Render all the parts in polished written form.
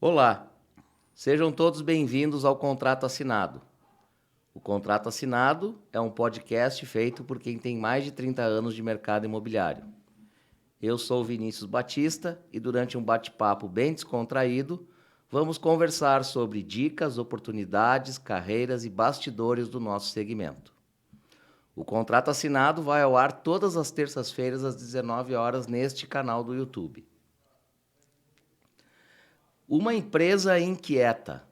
Olá, sejam todos bem-vindos ao Contrato Assinado. O Contrato Assinado é um podcast feito por quem tem mais de 30 anos de mercado imobiliário. Eu sou o Vinícius Batista e durante um bate-papo bem descontraído, vamos conversar sobre dicas, oportunidades, carreiras e bastidores do nosso segmento. O Contrato Assinado vai ao ar todas as terças-feiras às 19 horas neste canal do YouTube. Uma empresa inquieta.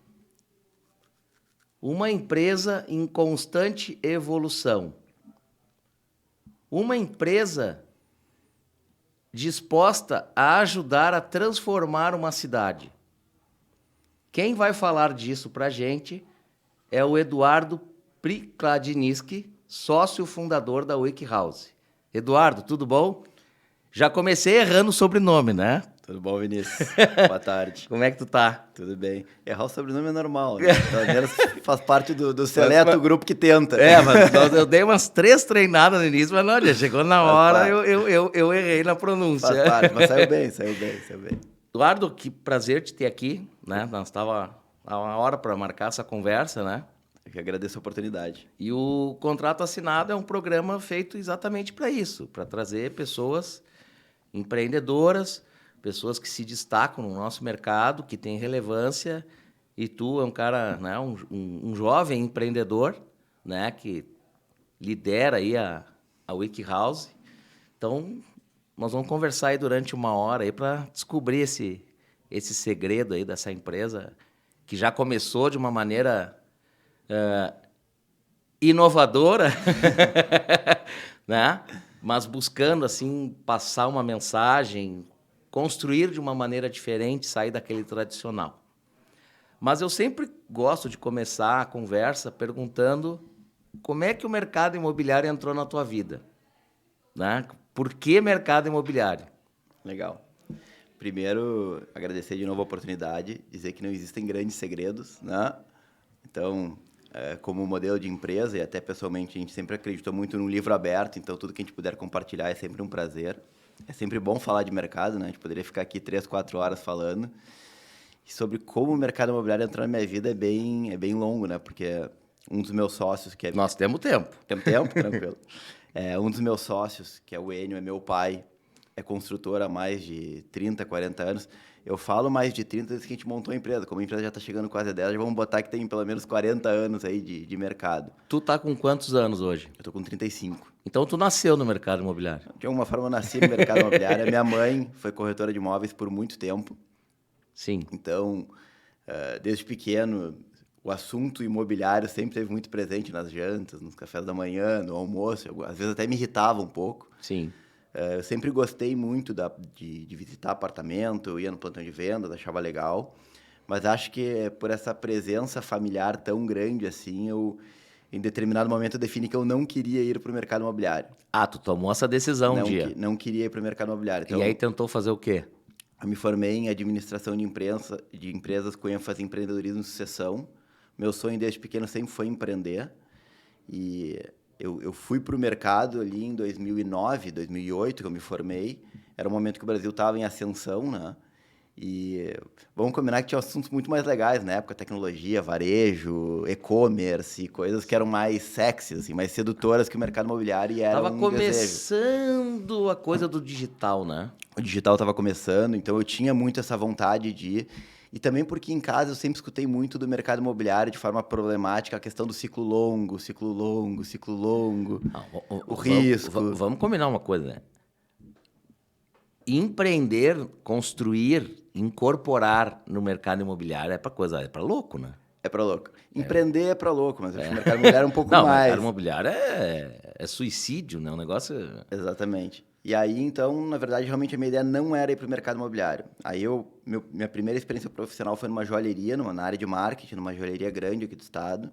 Uma empresa em constante evolução. Uma empresa disposta a ajudar a transformar uma cidade. Quem vai falar disso para a gente é o Eduardo Prikladniski, sócio fundador da WikiHouse. Eduardo, tudo bom? Já comecei errando o sobrenome, né? Tudo bom, Vinícius? Boa tarde. Como é que tu tá? Tudo bem. Errar o sobrenome é normal, né? Pelo menos faz parte do seleto grupo que tenta. Mas eu dei umas 3 treinadas no início, mas não, já chegou na hora, eu errei na pronúncia. Faz parte, mas saiu bem. Eduardo, que prazer te ter aqui, né? Nós estava há uma hora para marcar essa conversa, né? Eu que agradeço a oportunidade. E o Contrato Assinado é um programa feito exatamente para isso, para trazer pessoas empreendedoras, pessoas que se destacam no nosso mercado, que têm relevância, e tu é um cara, né, um jovem empreendedor, né, que lidera aí a WikiHouse. Então, nós vamos conversar aí durante uma hora aí para descobrir esse segredo aí dessa empresa, que já começou de uma maneira inovadora, né, mas buscando, assim, passar uma mensagem, construir de uma maneira diferente, sair daquele tradicional. Mas eu sempre gosto de começar a conversa perguntando como é que o mercado imobiliário entrou na tua vida, né? Por que mercado imobiliário? Legal. Primeiro, agradecer de novo a oportunidade, dizer que não existem grandes segredos, né? Então, como modelo de empresa e até pessoalmente, a gente sempre acreditou muito no livro aberto, então tudo que a gente puder compartilhar é sempre um prazer. É sempre bom falar de mercado, né? A gente poderia ficar aqui 3, 4 horas falando. E sobre como o mercado imobiliário entrou na minha vida é bem longo, né? Porque um dos meus sócios, que é... Nós temos tempo. Temos tempo? Tranquilo. Um dos meus sócios, que é o Enio, é meu pai, é construtor há mais de 30, 40 anos. Eu falo mais de 30 desde que a gente montou a empresa. Como a empresa já está chegando quase a 10, já vamos botar que tem pelo menos 40 anos aí de mercado. Tu tá com quantos anos hoje? Eu tô com 35. Então tu nasceu no mercado imobiliário. De alguma forma eu nasci no mercado imobiliário. Minha mãe foi corretora de imóveis por muito tempo. Sim. Então, desde pequeno, o assunto imobiliário sempre esteve muito presente nas jantas, nos cafés da manhã, no almoço. Às vezes até me irritava um pouco. Sim. Eu sempre gostei muito de visitar apartamento, eu ia no plantão de vendas, achava legal. Mas acho que por essa presença familiar tão grande assim, em determinado momento eu defini que eu não queria ir para o mercado imobiliário. Ah, tu tomou essa decisão um dia. Não queria ir para o mercado imobiliário. Então, E aí tentou fazer o quê? eu me formei em administração de empresas com ênfase em empreendedorismo e sucessão. Meu sonho desde pequeno sempre foi empreender. E eu fui para o mercado ali em 2009, 2008, que eu me formei. Era um momento que o Brasil estava em ascensão, né? E vamos combinar que tinha assuntos muito mais legais na época, tecnologia, varejo, e-commerce, coisas que eram mais sexys, assim, mais sedutoras que o mercado imobiliário e era Tava um começando a coisa do digital, né? O digital estava começando, então eu tinha muito essa vontade de ir. E também porque em casa eu sempre escutei muito do mercado imobiliário de forma problemática a questão do ciclo longo, o risco. Vamos combinar uma coisa, né? Empreender, construir, incorporar no mercado imobiliário é para louco, né? É para louco. Empreender é para louco, mas eu acho que o mercado imobiliário é um pouco mais. Não, o mercado imobiliário é suicídio, né? O negócio... Exatamente. E aí, então, na verdade, realmente a minha ideia não era ir para o mercado imobiliário. Aí minha primeira experiência profissional foi numa joalheria, na área de marketing, numa joalheria grande aqui do estado.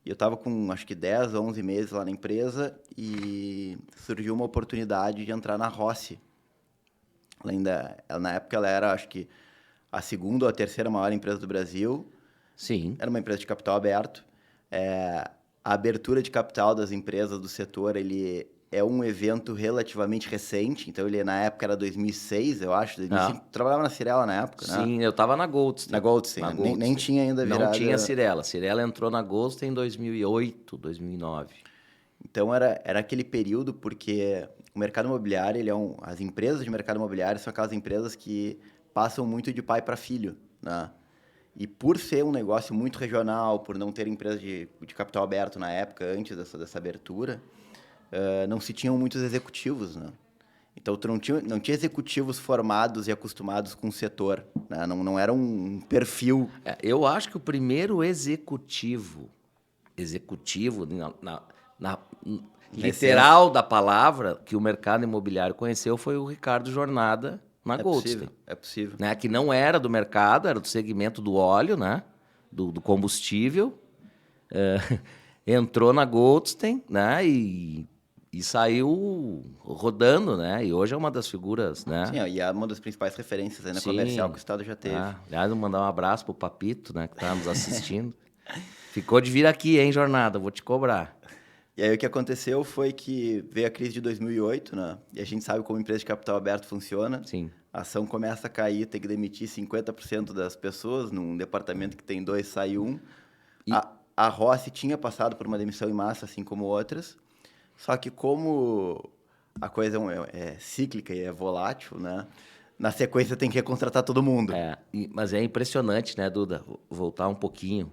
E eu estava com, acho que 10, 11 meses lá na empresa e surgiu uma oportunidade de entrar na Rossi. Na época, ela era, acho que, a segunda ou a terceira maior empresa do Brasil. Sim. Era uma empresa de capital aberto. A abertura de capital das empresas do setor, ele é um evento relativamente recente, então ele na época era 2006, eu acho. 2005. Trabalhava na Cirela na época, né? Sim, eu estava na Goldstein. Na Goldstein, Na né? Goldstein. Nem tinha ainda virado... Não tinha Cirela. Cirela entrou na Goldstein em 2008, 2009. Então era aquele período porque o mercado imobiliário, as empresas de mercado imobiliário são aquelas empresas que passam muito de pai para filho, né? E por ser um negócio muito regional, por não ter empresa de capital aberto na época, antes dessa abertura, não se tinham muitos executivos, né? Então, tu não tinha executivos formados e acostumados com o setor, né? Não era um perfil... Eu acho que o primeiro executivo na literal da palavra que o mercado imobiliário conheceu foi o Ricardo Jornada na Goldstein. É possível. Né? Que não era do mercado, era do segmento do óleo, né? Do combustível. Entrou na Goldstein, né? E saiu rodando, né? E hoje é uma das figuras, né? Sim, e é uma das principais referências aí na comercial que o Estado já teve. Aliás, vou mandar um abraço pro Papito, né? Que tá nos assistindo. Ficou de vir aqui, hein, Jornada? Vou te cobrar. E aí o que aconteceu foi que veio a crise de 2008, né? E a gente sabe como empresa de capital aberto funciona. Sim. A ação começa a cair, tem que demitir 50% das pessoas. Num departamento que tem 2, sai 1. A Rossi tinha passado por uma demissão em massa, assim como outras. Só que como a coisa é cíclica e é volátil, né? Na sequência tem que recontratar todo mundo. Mas é impressionante, né, Duda? Vou voltar um pouquinho.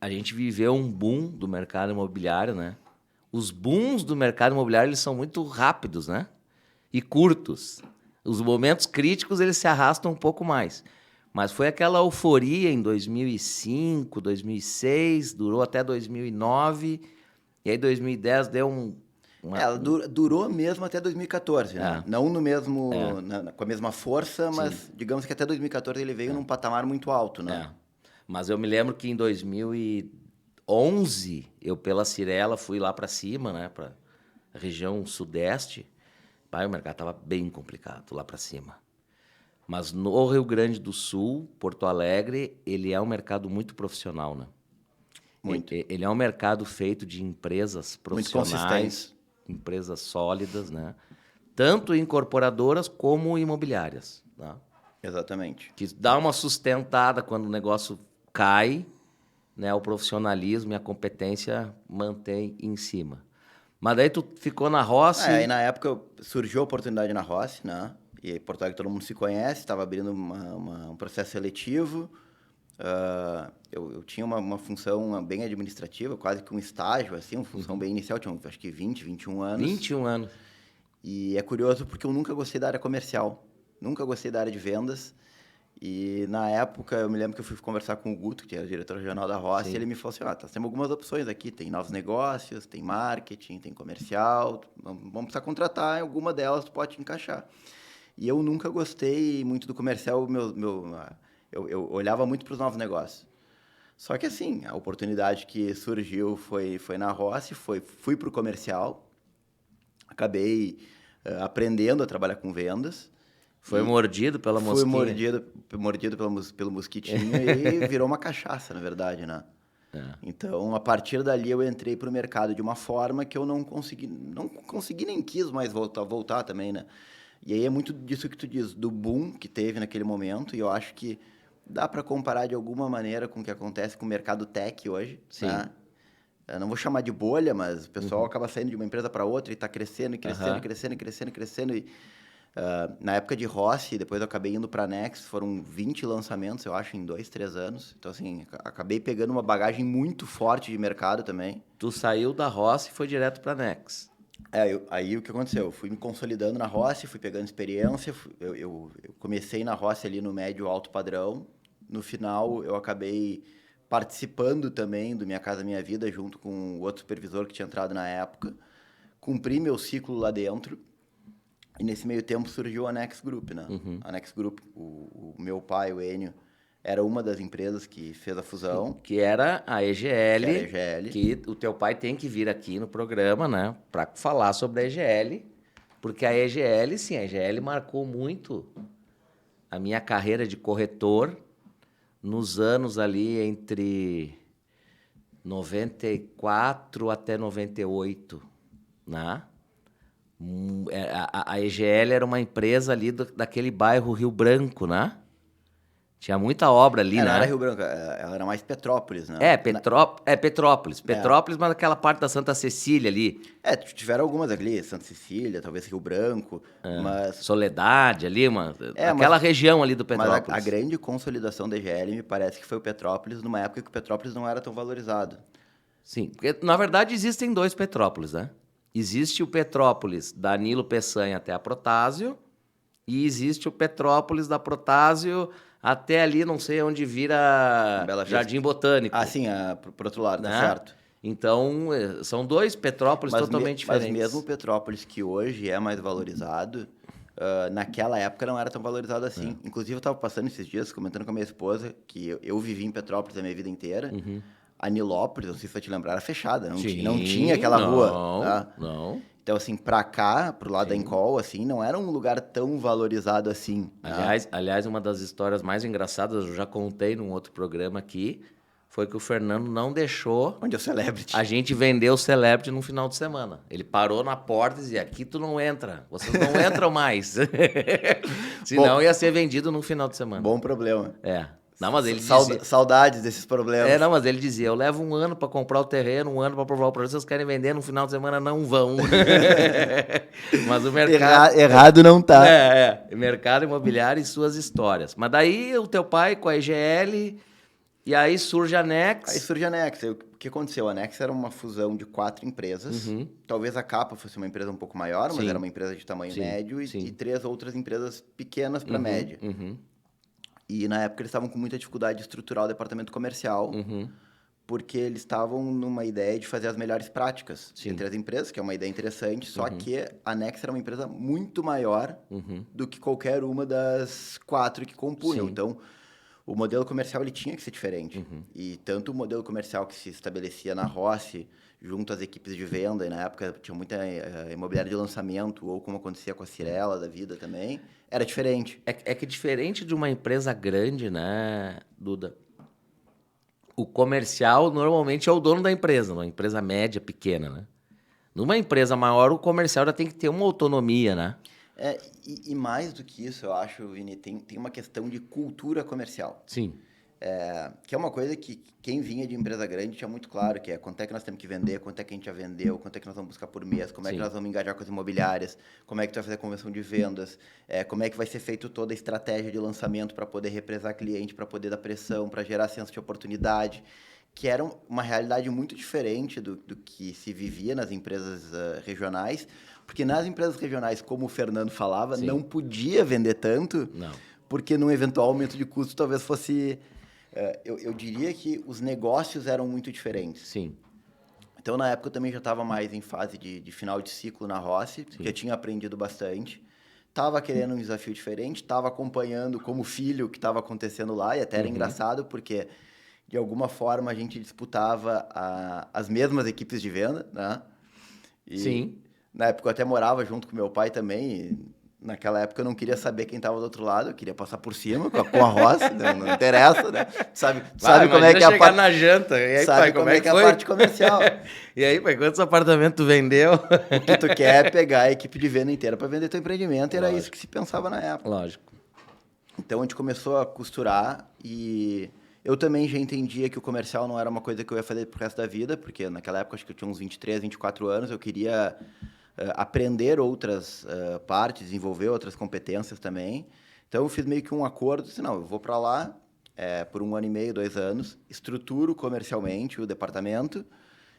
A gente viveu um boom do mercado imobiliário, né? Os booms do mercado imobiliário, eles são muito rápidos, né? E curtos. Os momentos críticos, eles se arrastam um pouco mais. Mas foi aquela euforia em 2005, 2006, durou até 2009, e aí 2010 deu Ela durou mesmo até 2014, né? Não no mesmo, com a mesma força, mas Sim. digamos que até 2014 ele veio num patamar muito alto, né? Mas eu me lembro que em 2011, eu pela Cirela fui lá para cima, né? Para a região sudeste. O mercado estava bem complicado lá para cima. Mas no Rio Grande do Sul, Porto Alegre, ele é um mercado muito profissional, né? Muito. Ele é um mercado feito de empresas profissionais, muito consistentes, empresas sólidas, né? Tanto incorporadoras como imobiliárias, tá? Exatamente. Que dá uma sustentada quando o negócio cai, né? O profissionalismo e a competência mantém em cima. Mas daí tu ficou na Rossi... Aí na época surgiu a oportunidade na Rossi, né? E Porto Alegre todo mundo se conhece, estava abrindo um processo seletivo. Eu tinha uma função bem administrativa, quase que um estágio, assim, uma função bem inicial, tinha acho que 20, 21 anos. 21 anos. E é curioso porque eu nunca gostei da área comercial, nunca gostei da área de vendas. E na época, eu me lembro que eu fui conversar com o Guto, que era o diretor regional da Rossi, e ele me falou assim, tá, temos algumas opções aqui, tem novos negócios, tem marketing, tem comercial, vamos precisar contratar, em alguma delas tu pode encaixar. E eu nunca gostei muito do comercial, eu olhava muito para os novos negócios. Só que assim, a oportunidade que surgiu foi na Rossi, fui para o comercial, acabei aprendendo a trabalhar com vendas. Foi mordido pela mosquinha? Fui mordido pelo mosquitinho e virou uma cachaça, na verdade, né? Então, a partir dali, eu entrei para o mercado de uma forma que eu não consegui nem quis mais voltar também, né? E aí é muito disso que tu diz, do boom que teve naquele momento, e eu acho que dá para comparar de alguma maneira com o que acontece com o mercado tech hoje. Sim. Né? Eu não vou chamar de bolha, mas o pessoal acaba saindo de uma empresa para outra e está crescendo, crescendo. E, na época de Rossi, depois eu acabei indo para a Next, foram 20 lançamentos, eu acho, em 2, 3 anos. Então, assim, acabei pegando uma bagagem muito forte de mercado também. Tu saiu da Rossi e foi direto para a Next. Aí o que aconteceu? Eu fui me consolidando na Rossi, fui pegando experiência, eu comecei na Rossi ali no médio alto padrão. No final, eu acabei participando também do Minha Casa Minha Vida, junto com o outro supervisor que tinha entrado na época. Cumpri meu ciclo lá dentro. E nesse meio tempo surgiu a Next Group, né? A Next Group, o meu pai, o Enio, era uma das empresas que fez a fusão. Que era a EGL. Que era a EGL. Que o teu pai tem que vir aqui no programa, né? Para falar sobre a EGL. Porque a EGL, sim, a EGL marcou muito a minha carreira de corretor nos anos ali entre 94 até 98. né? A EGL era uma empresa ali daquele bairro Rio Branco, né? Tinha muita obra ali, né? Não era Rio Branco, ela era mais Petrópolis, né? Petrópolis. Petrópolis, mas aquela parte da Santa Cecília ali. Tiveram algumas ali, Santa Cecília, talvez Rio Branco, mas... Soledade ali, aquela região ali do Petrópolis. Mas a grande consolidação da EGL me parece que foi o Petrópolis, numa época que o Petrópolis não era tão valorizado. Sim, porque na verdade existem 2 Petrópolis, né? Existe o Petrópolis da Nilo Peçanha até a Protásio e existe o Petrópolis da Protásio até ali, não sei onde vira Jardim Botânico. Ah, sim, pro outro lado, né? Tá certo. Então, são 2 Petrópolis totalmente diferentes. Mas mesmo o Petrópolis, que hoje é mais valorizado, naquela época não era tão valorizado assim. Inclusive, eu estava passando esses dias, comentando com a minha esposa, que eu vivi em Petrópolis a minha vida inteira. A Nilópolis, não sei se vai te lembrar, era fechada. Não tinha aquela rua. Tá? Não. Então, assim, pra cá, pro lado da Encol, assim, não era um lugar tão valorizado assim. Aliás, uma das histórias mais engraçadas, eu já contei num outro programa aqui, foi que o Fernando não deixou... Onde é o Celebrity? A gente vendeu o Celebrity no final de semana. Ele parou na porta e dizia, aqui tu não entra, vocês não entram mais. Senão ia ser vendido no final de semana. Bom problema. Não, mas ele dizia... Saudades desses problemas. Não, mas ele dizia, eu levo 1 ano para comprar o terreno, 1 ano para provar o projeto, vocês querem vender no final de semana, não vão. Mas o mercado... Errado não tá. Mercado imobiliário e suas histórias. Mas daí o teu pai com a EGL, e aí surge a Nex. Aí surge a Nex. O que aconteceu? A Nex era uma fusão de 4 empresas. Talvez a Capa fosse uma empresa um pouco maior, mas era uma empresa de tamanho médio e 3 outras empresas pequenas para média. E na época eles estavam com muita dificuldade de estruturar o departamento comercial, porque eles estavam numa ideia de fazer as melhores práticas entre as empresas, que é uma ideia interessante, só que a Nex era uma empresa muito maior do que qualquer uma das 4 que compunham. Então, o modelo comercial ele tinha que ser diferente. E tanto o modelo comercial que se estabelecia na Rossi, junto às equipes de venda, e na época tinha muita imobiliária de lançamento, ou como acontecia com a Cirela da vida também, era diferente. É que diferente de uma empresa grande, né, Duda? O comercial normalmente é o dono da empresa, uma empresa média, pequena, né? Numa empresa maior, o comercial já tem que ter uma autonomia, né? E mais do que isso, eu acho, Vini, tem uma questão de cultura comercial. Sim. Que é uma coisa que quem vinha de empresa grande tinha muito claro, que é quanto é que nós temos que vender, quanto é que a gente já vendeu, quanto é que nós vamos buscar por mês, como é que nós vamos engajar com as imobiliárias, como é que tu vai fazer a conversão de vendas, como é que vai ser feito toda a estratégia de lançamento para poder represar cliente, para poder dar pressão, para gerar senso de oportunidade, que era uma realidade muito diferente do que se vivia nas empresas regionais, porque nas empresas regionais, como o Fernando falava, não podia vender tanto, porque num eventual aumento de custo talvez fosse... Eu diria que os negócios eram muito diferentes. Sim. Então, na época, eu também já estava mais em fase de final de ciclo na Rossi, já tinha aprendido bastante. Estava querendo um desafio diferente, estava acompanhando como filho o que estava acontecendo lá, e até era engraçado, porque, de alguma forma, a gente disputava as mesmas equipes de venda, né? Sim. Na época, eu até morava junto com meu pai também, e naquela época eu não queria saber quem estava do outro lado, eu queria passar por cima com a Rossi, não interessa, né? Sabe como é que é a parte... na janta, e aí, sabe pai, como é que é a parte comercial. E aí, pai, quantos apartamentos tu vendeu? O que tu quer é pegar a equipe de venda inteira para vender teu empreendimento, e era isso que se pensava na época. Lógico. Então, a gente começou a costurar e eu também já entendia que o comercial não era uma coisa que eu ia fazer pro resto da vida, porque naquela época, acho que eu tinha uns 23, 24 anos, eu queria... aprender outras partes, desenvolver outras competências também. Então, eu fiz meio que um acordo, disse, não, eu vou para lá por 1 ano e meio, 2 anos, estruturo comercialmente o departamento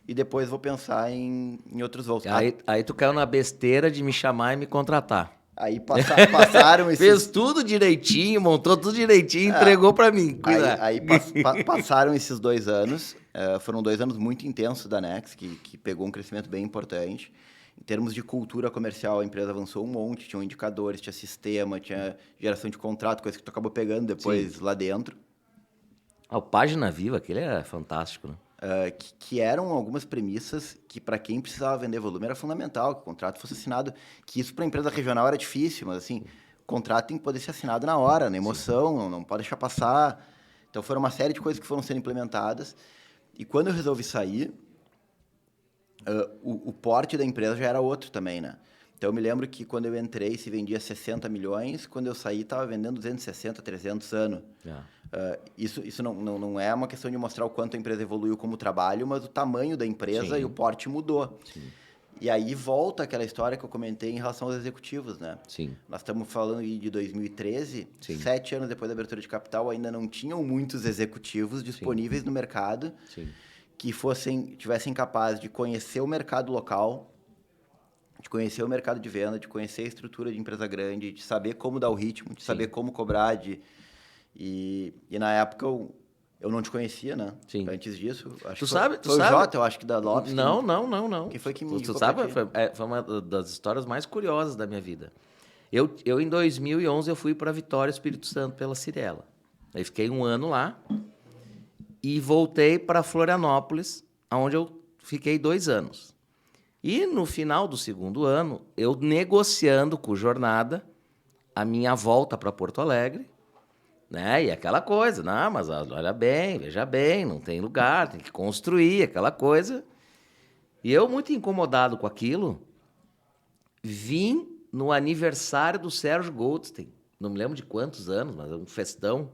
e depois vou pensar em outros voos. Aí tu caiu na besteira de me chamar e me contratar. Aí passaram esses... Fez tudo direitinho, montou tudo direitinho, entregou para mim. Aí passaram esses 2 anos, foram 2 anos muito intensos da Nex, que pegou um crescimento bem importante. Em termos de cultura comercial, a empresa avançou um monte, tinha indicadores, tinha sistema, tinha geração de contrato, coisa que tu acabou pegando depois lá dentro. O Página Viva, aquele é fantástico, né? Que eram algumas premissas que, para quem precisava vender volume, era fundamental que o contrato fosse assinado, que isso para a empresa regional era difícil, mas assim, o contrato tem que poder ser assinado na hora, na emoção, não pode deixar passar. Então, foram uma série de coisas que foram sendo implementadas. E quando eu resolvi sair... O porte da empresa já era outro também, né? Então, eu me lembro que quando eu entrei, se vendia 60 milhões, quando eu saí, estava vendendo 260, 300 anos. Isso não é uma questão de mostrar o quanto a empresa evoluiu como trabalho, mas o tamanho da empresa Sim. e o porte mudou. Sim. E aí volta aquela história que eu comentei em relação aos executivos, né? Sim. Nós estamos falando aí de 2013, Sim. 7 anos depois da abertura de capital, ainda não tinham muitos executivos disponíveis no mercado Sim. que tivessem capazes de conhecer o mercado local, de conhecer o mercado de venda, de conhecer a estrutura de empresa grande, de saber como dar o ritmo, de saber como cobrar. E na época eu não te conhecia, né? Sim. Antes disso, acho Tu que sabe, foi o Jota, eu acho que da Lopes. Não. Quem foi que me Tu indicou sabe, pra ti? foi uma das histórias mais curiosas da minha vida. Eu em 2011, eu fui para Vitória, Espírito Santo, pela Cirela. Aí fiquei 1 ano lá e voltei para Florianópolis, onde eu fiquei 2 anos. E no final do 2º ano, eu negociando com o Jornada a minha volta para Porto Alegre, né? E aquela coisa, não, mas olha bem, veja bem, não tem lugar, tem que construir, aquela coisa. E eu, muito incomodado com aquilo, vim no aniversário do Sérgio Goldstein, não me lembro de quantos anos, mas um festão,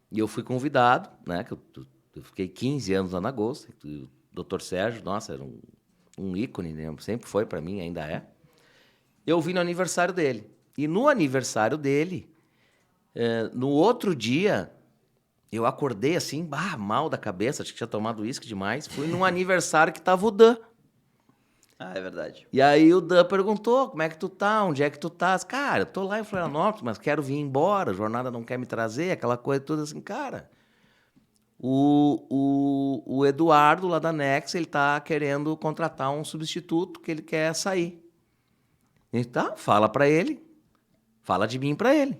e eu fui convidado, né? Que eu fiquei 15 anos lá na Goldstein, o Dr. Sérgio, nossa, era um ícone, né? Sempre foi para mim, ainda é. Eu vim no aniversário dele. E no aniversário dele, no outro dia, eu acordei assim, mal da cabeça, acho que tinha tomado uísque demais. Fui num aniversário que tava o Dan. Ah, é verdade. E aí o Dan perguntou, como é que tu tá? Onde é que tu tá? Cara, eu tô lá em Florianópolis, mas quero vir embora, a jornada não quer me trazer, aquela coisa toda assim, cara. O Eduardo, lá da Nex, ele tá querendo contratar um substituto que ele quer sair. Então, fala pra ele, fala de mim pra ele.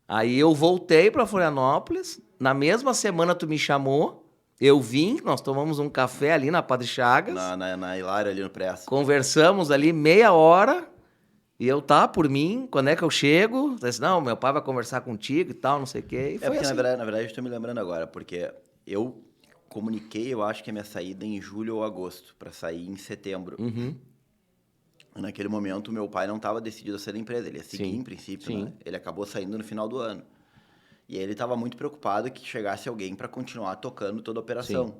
Aí eu voltei pra Florianópolis, na mesma semana tu me chamou, eu vim, nós tomamos um café ali na Padre Chagas. Na Hilário, ali no Preço. Conversamos ali meia hora, e eu, tá, por mim, quando é que eu chego? Eu disse, não, meu pai vai conversar contigo e tal, não sei o quê. E foi Porque assim. na verdade eu estou me lembrando agora, porque eu comuniquei, eu acho que a minha saída em julho ou agosto, para sair em setembro. Uhum. Naquele momento, meu pai não estava decidido a sair da empresa, ele ia seguir Sim. em princípio, Sim. né? Ele acabou saindo no final do ano. E aí ele estava muito preocupado que chegasse alguém para continuar tocando toda a operação. Sim.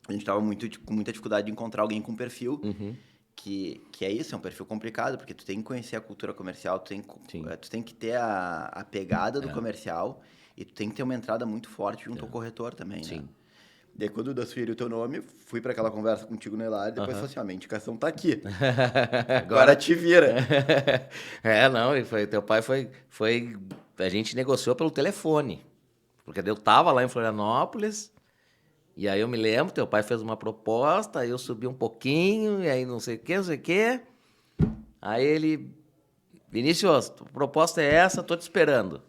A gente estava com muita dificuldade de encontrar alguém com perfil, Uhum. que é isso, é um perfil complicado, porque tu tem que conhecer a cultura comercial, Sim. tu tem que ter a pegada do comercial e tu tem que ter uma entrada muito forte junto ao corretor também, Sim. né? Daí quando eu suferi o teu nome, fui para aquela conversa contigo no Hilário, depois falei assim, a minha indicação tá aqui. Agora te vira. Não, e teu pai foi. A gente negociou pelo telefone. Porque eu tava lá em Florianópolis, e aí eu me lembro, teu pai fez uma proposta, aí eu subi um pouquinho, e aí não sei o quê, não sei o quê. Aí ele, Vinícius, a proposta é essa, tô te esperando.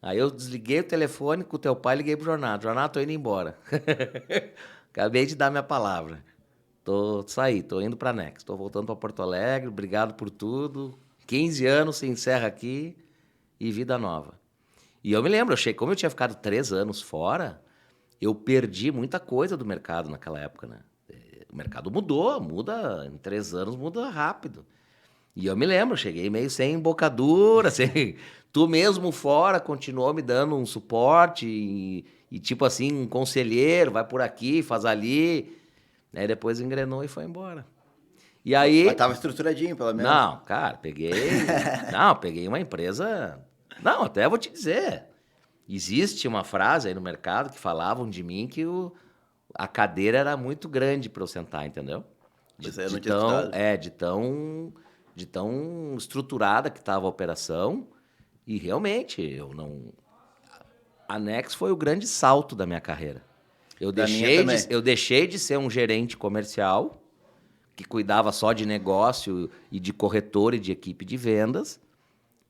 Aí eu desliguei o telefone com o teu pai e liguei pro Jornada. Jornada, tô indo embora. Acabei de dar minha palavra. Tô indo pra Nex, tô voltando pra Porto Alegre, obrigado por tudo. 15 anos se encerra aqui e vida nova. E eu me lembro, como eu tinha ficado 3 anos fora, eu perdi muita coisa do mercado naquela época, né? O mercado muda, em 3 anos muda rápido. E eu me lembro, cheguei meio sem embocadura, sem... Tu mesmo fora continuou me dando um suporte e tipo assim, um conselheiro, vai por aqui, faz ali. Aí depois engrenou e foi embora. E aí... Mas tava estruturadinho, pelo menos. Não, cara, peguei uma empresa... Não, até vou te dizer. Existe uma frase aí no mercado que falavam de mim que a cadeira era muito grande para eu sentar, entendeu? Isso aí eu não tinha estudado. De tão estruturada que estava a operação. E realmente, a Nex foi o grande salto da minha carreira. Eu deixei de ser um gerente comercial, que cuidava só de negócio e de corretor e de equipe de vendas,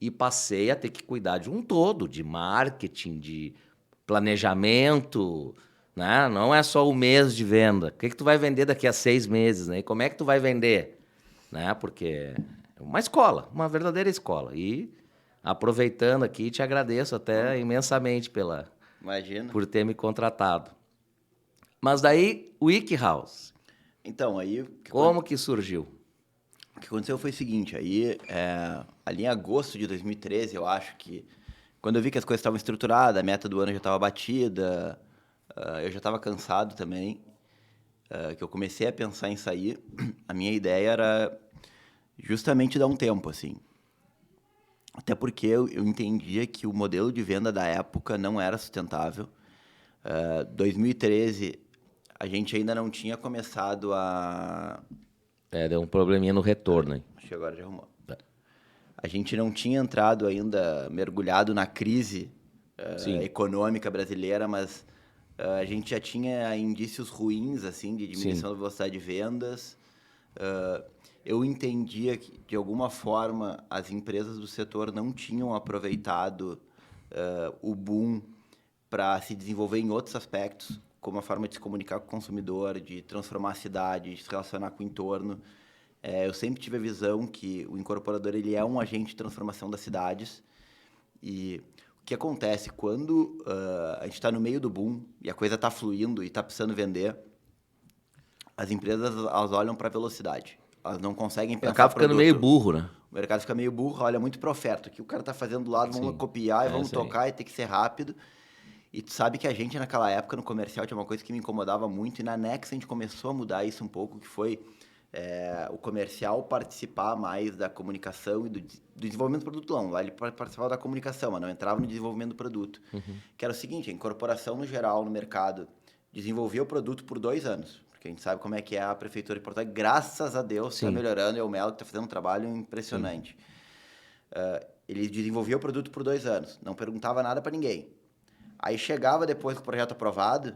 e passei a ter que cuidar de um todo, de marketing, de planejamento, né? Não é só o mês de venda. O que tu vai vender daqui a 6 meses, né? E como é que tu vai vender? Né? Porque é uma escola, uma verdadeira escola. E aproveitando aqui, te agradeço até imensamente Imagina. por ter me contratado. Mas daí, o WikiHouse, Então, aí... como que surgiu? O que aconteceu foi o seguinte, aí, ali em agosto de 2013, eu acho que, quando eu vi que as coisas estavam estruturadas, a meta do ano já estava batida, eu já estava cansado também, que eu comecei a pensar em sair, a minha ideia era justamente dar um tempo, assim. Até porque eu entendia que o modelo de venda da época não era sustentável. 2013, a gente ainda não tinha começado a... Deu um probleminha no retorno, hein? Acho que agora já arrumou. A gente não tinha entrado ainda, mergulhado na crise econômica brasileira, mas a gente já tinha indícios ruins, assim, de diminuição da velocidade de vendas. Eu entendia que, de alguma forma, as empresas do setor não tinham aproveitado o boom para se desenvolver em outros aspectos, como a forma de se comunicar com o consumidor, de transformar a cidade, de se relacionar com o entorno. Eu sempre tive a visão que o incorporador ele é um agente de transformação das cidades. E o que acontece quando a gente está no meio do boom e a coisa está fluindo e está precisando vender, as empresas elas olham para a velocidade. Elas não conseguem pensar. Acaba ficando meio burro, né? O mercado fica meio burro, olha muito para a oferta. O que o cara está fazendo do lado, vamos copiar e vamos tocar e tem que ser rápido. E tu sabe que a gente, naquela época, no comercial, tinha uma coisa que me incomodava muito, e na Nex a gente começou a mudar isso um pouco, que foi o comercial participar mais da comunicação e do desenvolvimento do produto. Não, lá ele participava da comunicação, mas não entrava no desenvolvimento do produto. Que era o seguinte, a incorporação, no geral, no mercado, desenvolvia o produto por 2 anos. Porque a gente sabe como é que é a Prefeitura de Porto Alegre. Graças a Deus, está melhorando, e o Melo está fazendo um trabalho impressionante. Ele desenvolvia o produto por 2 anos, não perguntava nada para ninguém. Aí chegava depois com o projeto aprovado,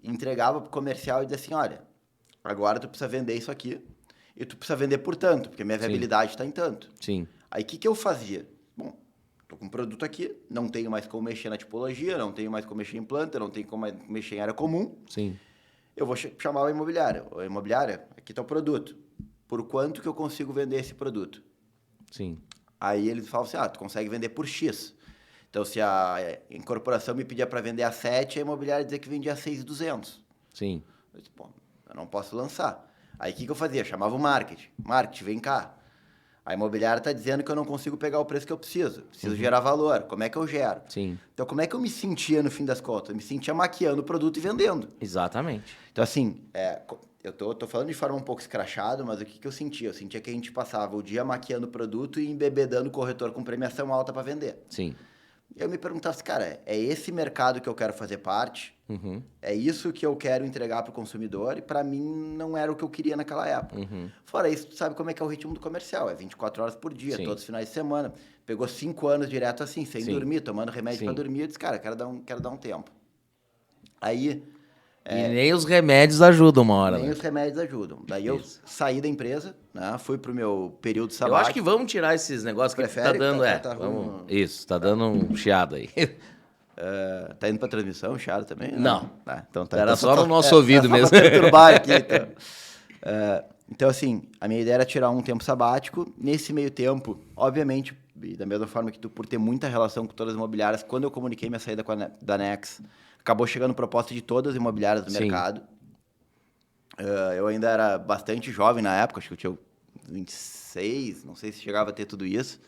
entregava para o comercial e dizia assim, olha, agora tu precisa vender isso aqui e tu precisa vender por tanto, porque a minha viabilidade está em tanto. Sim. Aí o que eu fazia? Bom, estou com um produto aqui, não tenho mais como mexer na tipologia, não tenho mais como mexer em planta, não tenho como mexer em área comum. Sim. Eu vou chamar a imobiliária. A imobiliária, aqui está o produto. Por quanto que eu consigo vender esse produto? Sim. Aí eles falam assim, tu consegue vender por X. Então, se a incorporação me pedia para vender a 7, a imobiliária dizia que vendia a 6.200. Sim. Eu disse, eu não posso lançar. Aí, o que eu fazia? Chamava o marketing. Marketing, vem cá. A imobiliária está dizendo que eu não consigo pegar o preço que eu preciso. Preciso gerar valor. Como é que eu gero? Sim. Então, como é que eu me sentia no fim das contas? Eu me sentia maquiando o produto e vendendo. Exatamente. Então, assim, eu tô falando de forma um pouco escrachada, mas o que eu sentia? Eu sentia que a gente passava o dia maquiando o produto e embebedando o corretor com premiação alta para vender. Sim. Eu me perguntava assim, cara, é esse mercado que eu quero fazer parte? É isso que eu quero entregar para o consumidor? E para mim não era o que eu queria naquela época. Fora isso, tu sabe como é que é o ritmo do comercial. É 24 horas por dia, todos os finais de semana. Pegou 5 anos direto assim, sem dormir, tomando remédio para dormir. Eu disse, cara, quero dar um tempo. Aí... E nem os remédios ajudam uma hora. Nem os remédios ajudam. Daí eu saí da empresa, né? Fui pro meu período sabático. Eu acho que vamos tirar esses negócios que tá dando... vamos... Isso, tá dando um chiado aí. Tá indo pra transmissão, chiado também? Não. Então tá. Era então só no nosso ouvido mesmo. Pra perturbar aqui, então. Então, assim, a minha ideia era tirar um tempo sabático. Nesse meio tempo, obviamente, e da mesma forma que tu, por ter muita relação com todas as imobiliárias, quando eu comuniquei minha saída da Nex, acabou chegando proposta de todas as imobiliárias do mercado. Eu ainda era bastante jovem na época, acho que eu tinha 26, não sei se chegava a ter tudo isso.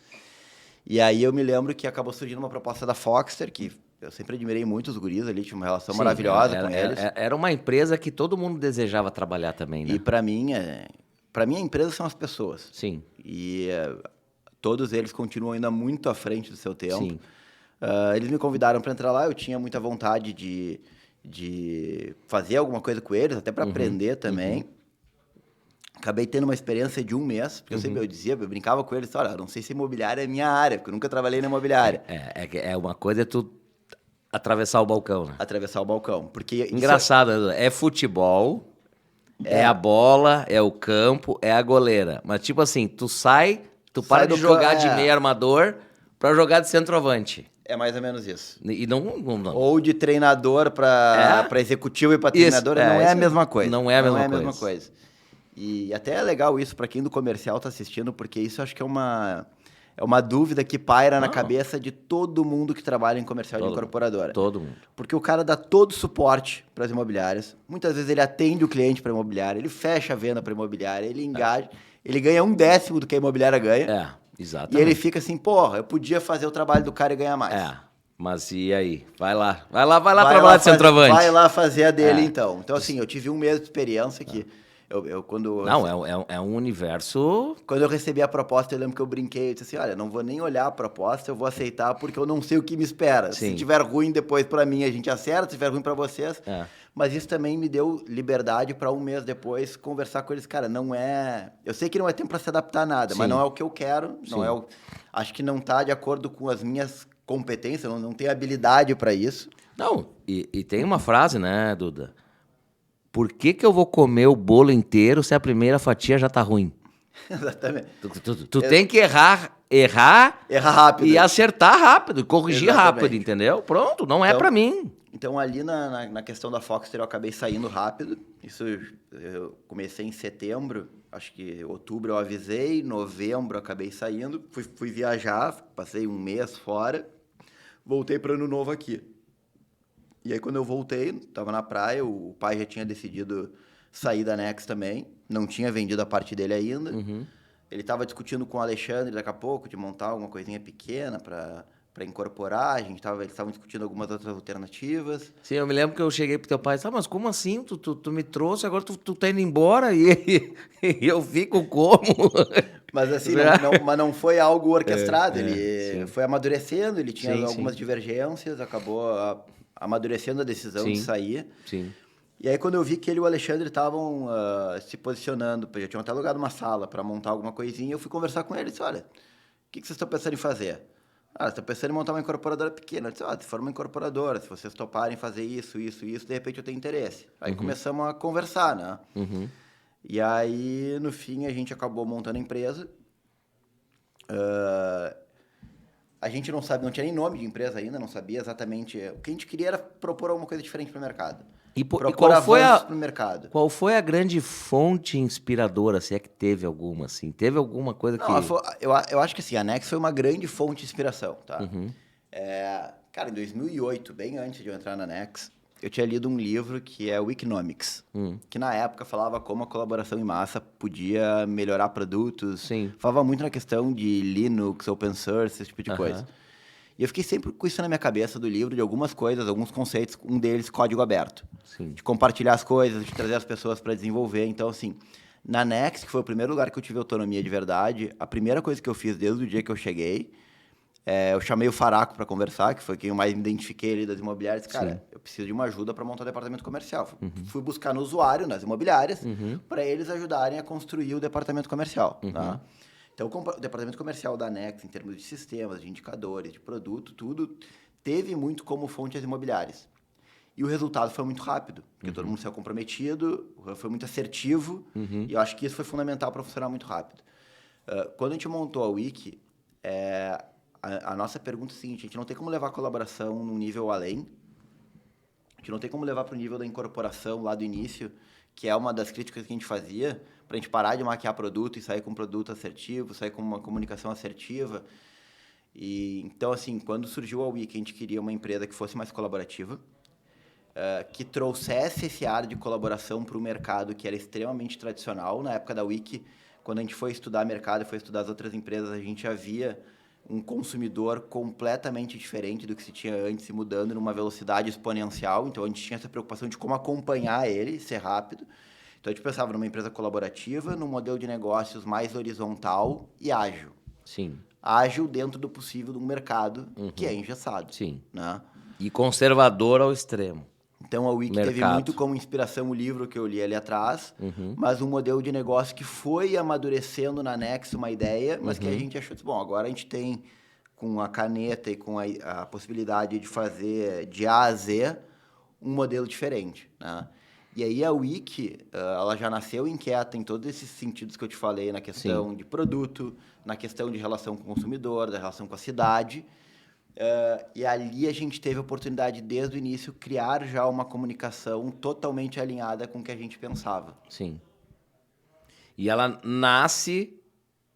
E aí eu me lembro que acabou surgindo uma proposta da Foxter, que eu sempre admirei muito os guris ali, tinha uma relação maravilhosa com eles. Era uma empresa que todo mundo desejava trabalhar também, né? E para mim a empresa são as pessoas. Sim. E todos eles continuam ainda muito à frente do seu tempo. Sim. Eles me convidaram para entrar lá, eu tinha muita vontade de fazer alguma coisa com eles, até para aprender também. Acabei tendo uma experiência de 1 mês, porque eu brincava com eles, olha, não sei se imobiliária é minha área, porque eu nunca trabalhei na imobiliária. Uma coisa é tu atravessar o balcão, né? Atravessar o balcão, porque... Engraçado, é futebol, é a bola, é o campo, é a goleira. Mas tipo assim, tu para de jogar de meio armador para jogar de centroavante. É mais ou menos isso. E não. Ou de treinador para executivo e para treinador, não é a mesma coisa. Não é a mesma coisa. E até é legal isso para quem do comercial está assistindo, porque isso acho que é é uma dúvida que paira na Não. cabeça de todo mundo que trabalha em comercial de Todo incorporadora. Todo mundo. Porque o cara dá todo o suporte para as imobiliárias. Muitas vezes ele atende o cliente para a imobiliária, ele fecha a venda para a imobiliária, ele engaja, ele ganha 1/10 do que a imobiliária ganha. É, E exatamente. ele fica assim, porra, eu podia fazer o trabalho do cara e ganhar mais. É, mas e aí? Vai lá trabalhar de centroavante. Vai lá fazer a dele, É. então. Então, assim, eu tive um mês de experiência que Não, é um universo... quando eu recebi a proposta, eu lembro que eu brinquei, eu disse assim, olha, não vou nem olhar a proposta, eu vou aceitar porque eu não sei o que me espera. Sim. Se tiver ruim depois para mim, a gente acerta, se tiver ruim para vocês. É. Mas isso também me deu liberdade para um mês depois conversar com eles. Cara, não é... Eu sei que não é tempo para se adaptar a nada, Sim. mas não é o que eu quero, não Sim. é o... Acho que não tá de acordo com as minhas competências, não tenho habilidade para isso. Não, e tem uma frase, né, Duda? Por que eu vou comer o bolo inteiro se a primeira fatia já tá ruim? Exatamente. Tu tem que errar Errar rápido. e acertar rápido, corrigir Exatamente. rápido, entendeu? Pronto, não é Então- pra mim. Então, ali na questão da Foxter, eu acabei saindo rápido. Isso eu comecei em setembro, acho que outubro eu avisei, novembro eu acabei saindo. Fui viajar, passei um mês fora, voltei para Ano Novo aqui. E aí, quando eu voltei, estava na praia, o pai já tinha decidido sair da Nex também, não tinha vendido a parte dele ainda. Ele estava discutindo com o Alexandre daqui a pouco de montar alguma coisinha pequena para incorporar, eles estavam discutindo algumas outras alternativas. Sim, eu me lembro que eu cheguei pro teu pai e disse, mas como assim? Tu me trouxe, agora tu tá indo embora e eu fico como? Mas assim, É. mas não foi algo orquestrado, sim. ele foi amadurecendo, ele tinha Sim, algumas sim. divergências, acabou amadurecendo a decisão de Sim. sair. Sim. E aí, quando eu vi que ele e o Alexandre estavam se posicionando, já tinham até alugado uma sala para montar alguma coisinha, eu fui conversar com eles, olha, o que vocês estão pensando em fazer? Ah, estão pensando em montar uma incorporadora pequena. Eu disse, se for uma incorporadora, se vocês toparem fazer isso, de repente eu tenho interesse. Aí começamos a conversar, né? E aí, no fim, a gente acabou montando a empresa. A gente não tinha nem nome de empresa ainda, não sabia exatamente. O que a gente queria era propor alguma coisa diferente para o mercado. E Propor qual foi avanços pro mercado. Qual foi a grande fonte inspiradora, se é que teve alguma, assim? Teve alguma coisa que... Não, eu acho que assim, a Nex foi uma grande fonte de inspiração, tá? Cara, em 2008, bem antes de eu entrar na Nex, eu tinha lido um livro que é o Economics, que na época falava como a colaboração em massa podia melhorar produtos. Sim. Falava muito na questão de Linux, open source, esse tipo de coisa. E eu fiquei sempre com isso na minha cabeça do livro, de algumas coisas, alguns conceitos, um deles código aberto. Sim. De compartilhar as coisas, de trazer as pessoas para desenvolver. Então, assim, na Nex, que foi o primeiro lugar que eu tive autonomia de verdade, a primeira coisa que eu fiz desde o dia que eu cheguei, eu chamei o Faraco para conversar, que foi quem eu mais me identifiquei ali das imobiliárias. Cara, Sim. eu preciso de uma ajuda para montar o departamento comercial. Fui buscar no usuário, nas imobiliárias, para eles ajudarem a construir o departamento comercial. Tá? Então, o departamento comercial da Nex, em termos de sistemas, de indicadores, de produto, tudo, teve muito como fonte as imobiliárias. E o resultado foi muito rápido, porque todo mundo saiu comprometido, foi muito assertivo, e eu acho que isso foi fundamental para funcionar muito rápido. Quando a gente montou a Wiki, a nossa pergunta é a seguinte, a gente não tem como levar a colaboração num nível além, a gente não tem como levar para o nível da incorporação lá do início, que é uma das críticas que a gente fazia, para a gente parar de maquiar produto e sair com um produto assertivo, sair com uma comunicação assertiva. E, então, assim, quando surgiu a Wiki, a gente queria uma empresa que fosse mais colaborativa, que trouxesse esse ar de colaboração para o mercado, que era extremamente tradicional. Na época da Wiki, quando a gente foi estudar mercado e foi estudar as outras empresas, a gente já via um consumidor completamente diferente do que se tinha antes, e mudando numa velocidade exponencial. Então, a gente tinha essa preocupação de como acompanhar ele, ser rápido. Então, a gente pensava numa empresa colaborativa, num modelo de negócios mais horizontal e ágil. Sim. Ágil dentro do possível de um mercado que é engessado. Sim. Né? E conservador ao extremo. Então, a Wiki teve Mercado. muito como inspiração o livro que eu li ali atrás, mas um modelo de negócio que foi amadurecendo na Nex uma ideia, mas que a gente achou, bom, agora a gente tem, com a caneta e com a possibilidade de fazer de A a Z, um modelo diferente, né? E aí a Wiki, ela já nasceu inquieta em todos esses sentidos que eu te falei, na questão de produto, na questão de relação com o consumidor, da relação com a cidade. E ali a gente teve a oportunidade, desde o início, criar já uma comunicação totalmente alinhada com o que a gente pensava. Sim. E ela nasce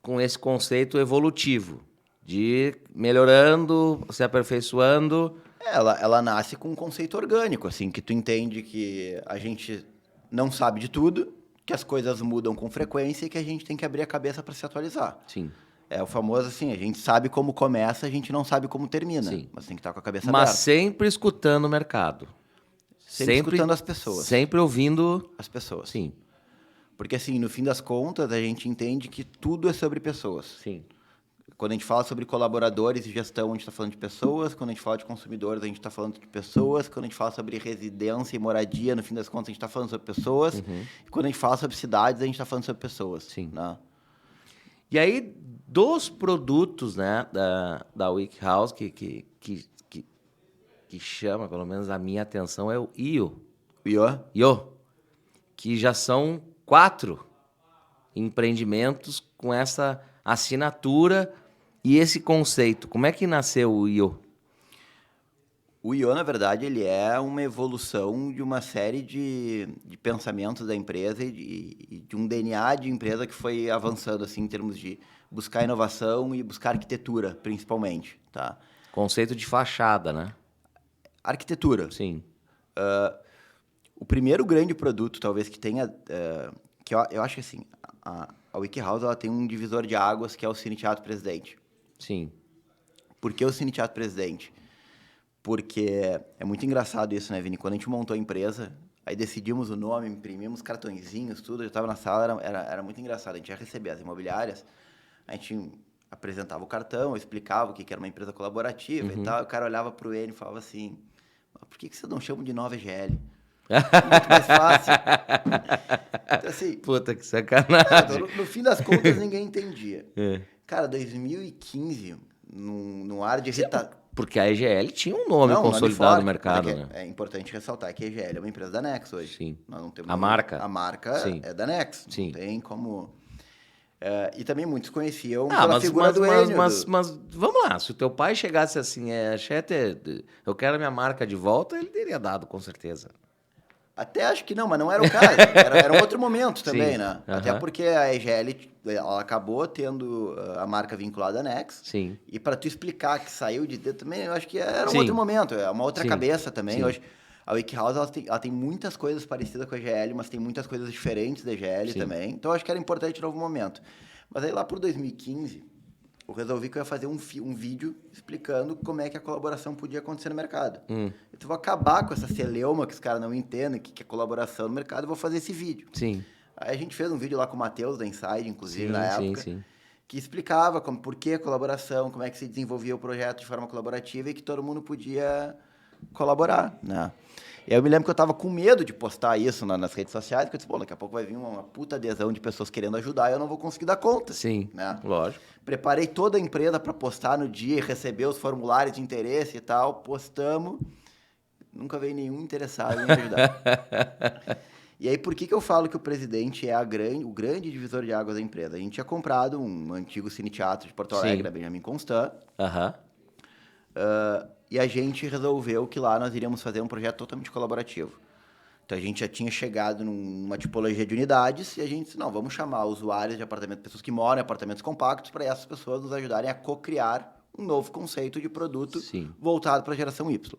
com esse conceito evolutivo. de ir melhorando, se aperfeiçoando. Ela nasce com um conceito orgânico, assim, que tu entende que a gente não sabe de tudo, que as coisas mudam com frequência e que a gente tem que abrir a cabeça para se atualizar. Sim. É o famoso assim, a gente sabe como começa, a gente não sabe como termina. Sim. Mas tem que estar com a cabeça Mas aberta. sempre escutando o mercado. Sempre escutando as pessoas. Sempre ouvindo as pessoas. Sim. Porque assim, no fim das contas, a gente entende que tudo é sobre pessoas. Sim. Quando a gente fala sobre colaboradores e gestão, a gente está falando de pessoas. Quando a gente fala de consumidores, a gente está falando de pessoas. Quando a gente fala sobre residência e moradia, no fim das contas, a gente está falando sobre pessoas. E quando a gente fala sobre cidades, a gente está falando sobre pessoas. Sim. Né? E aí, dos produtos, né, da Wiki House, que chama, pelo menos a minha atenção, é o IO. IO. Que já são 4 empreendimentos com essa assinatura e esse conceito. Como é que nasceu o IO? O IO, na verdade, ele é uma evolução de uma série de pensamentos da empresa e de um DNA de empresa que foi avançando assim, em termos de buscar inovação e buscar arquitetura, principalmente. Tá? Conceito de fachada, né? Arquitetura. Sim. O primeiro grande produto, talvez, que tenha... que eu acho que, assim, a Wiki House ela tem um divisor de águas, que é o Cine Teatro Presidente. Sim. Por que o Cine Teatro Presidente? Porque é muito engraçado isso, né, Vini? Quando a gente montou a empresa, aí decidimos o nome, imprimimos cartõezinhos, tudo, eu estava na sala, era muito engraçado. A gente ia receber as imobiliárias, a gente apresentava o cartão, explicava o que era uma empresa colaborativa e tal, e o cara olhava para o N e falava assim, por que vocês não chamam de Nova EGL? Muito mais fácil. Então, assim, Puta, que sacanagem. no fim das contas, ninguém entendia. Cara, 2015, num ar de Porque a EGL tinha um nome consolidado no mercado, né? É importante ressaltar que a EGL é uma empresa da Nex hoje. Sim. Nós não temos A marca. A marca é da Nex. Sim. Não tem como... e também muitos conheciam pela figura do Enio. Mas vamos lá, se o teu pai chegasse assim, Chete, eu quero a minha marca de volta, ele teria dado, com certeza. Até acho que não, mas não era o caso. Era um outro momento também, Sim. né? Até porque a EGL ela acabou tendo a marca vinculada à Nex. Sim. E para tu explicar que saiu de dentro também, eu acho que era um outro momento, é uma outra cabeça também. Sim. Hoje, a Wiki House ela tem muitas coisas parecidas com a EGL, mas tem muitas coisas diferentes da EGL também. Então, eu acho que era importante um novo momento. Mas aí lá por 2015, eu resolvi que eu ia fazer um vídeo explicando como é que a colaboração podia acontecer no mercado. Então, eu vou acabar com essa celeuma que os caras não entendem, que é colaboração no mercado, e vou fazer esse vídeo. Sim. Aí a gente fez um vídeo lá com o Matheus da Inside, inclusive, na época, sim. que explicava por que a colaboração, como é que se desenvolvia o projeto de forma colaborativa e que todo mundo podia colaborar, né? E aí eu me lembro que eu estava com medo de postar isso nas redes sociais, porque eu disse, pô, daqui a pouco vai vir uma puta adesão de pessoas querendo ajudar e eu não vou conseguir dar conta. Sim, né? Lógico. Preparei toda a empresa para postar no dia, receber os formulários de interesse e tal, postamos, nunca veio nenhum interessado em ajudar. E aí, por que eu falo que o presidente é o grande divisor de águas da empresa? A gente tinha comprado um antigo Cine Teatro de Porto Alegre, da Benjamin Constant, e a gente resolveu que lá nós iríamos fazer um projeto totalmente colaborativo. Então, a gente já tinha chegado numa tipologia de unidades e a gente disse, não, vamos chamar usuários de apartamentos, pessoas que moram em apartamentos compactos, para essas pessoas nos ajudarem a co-criar um novo conceito de produto voltado para a geração Y.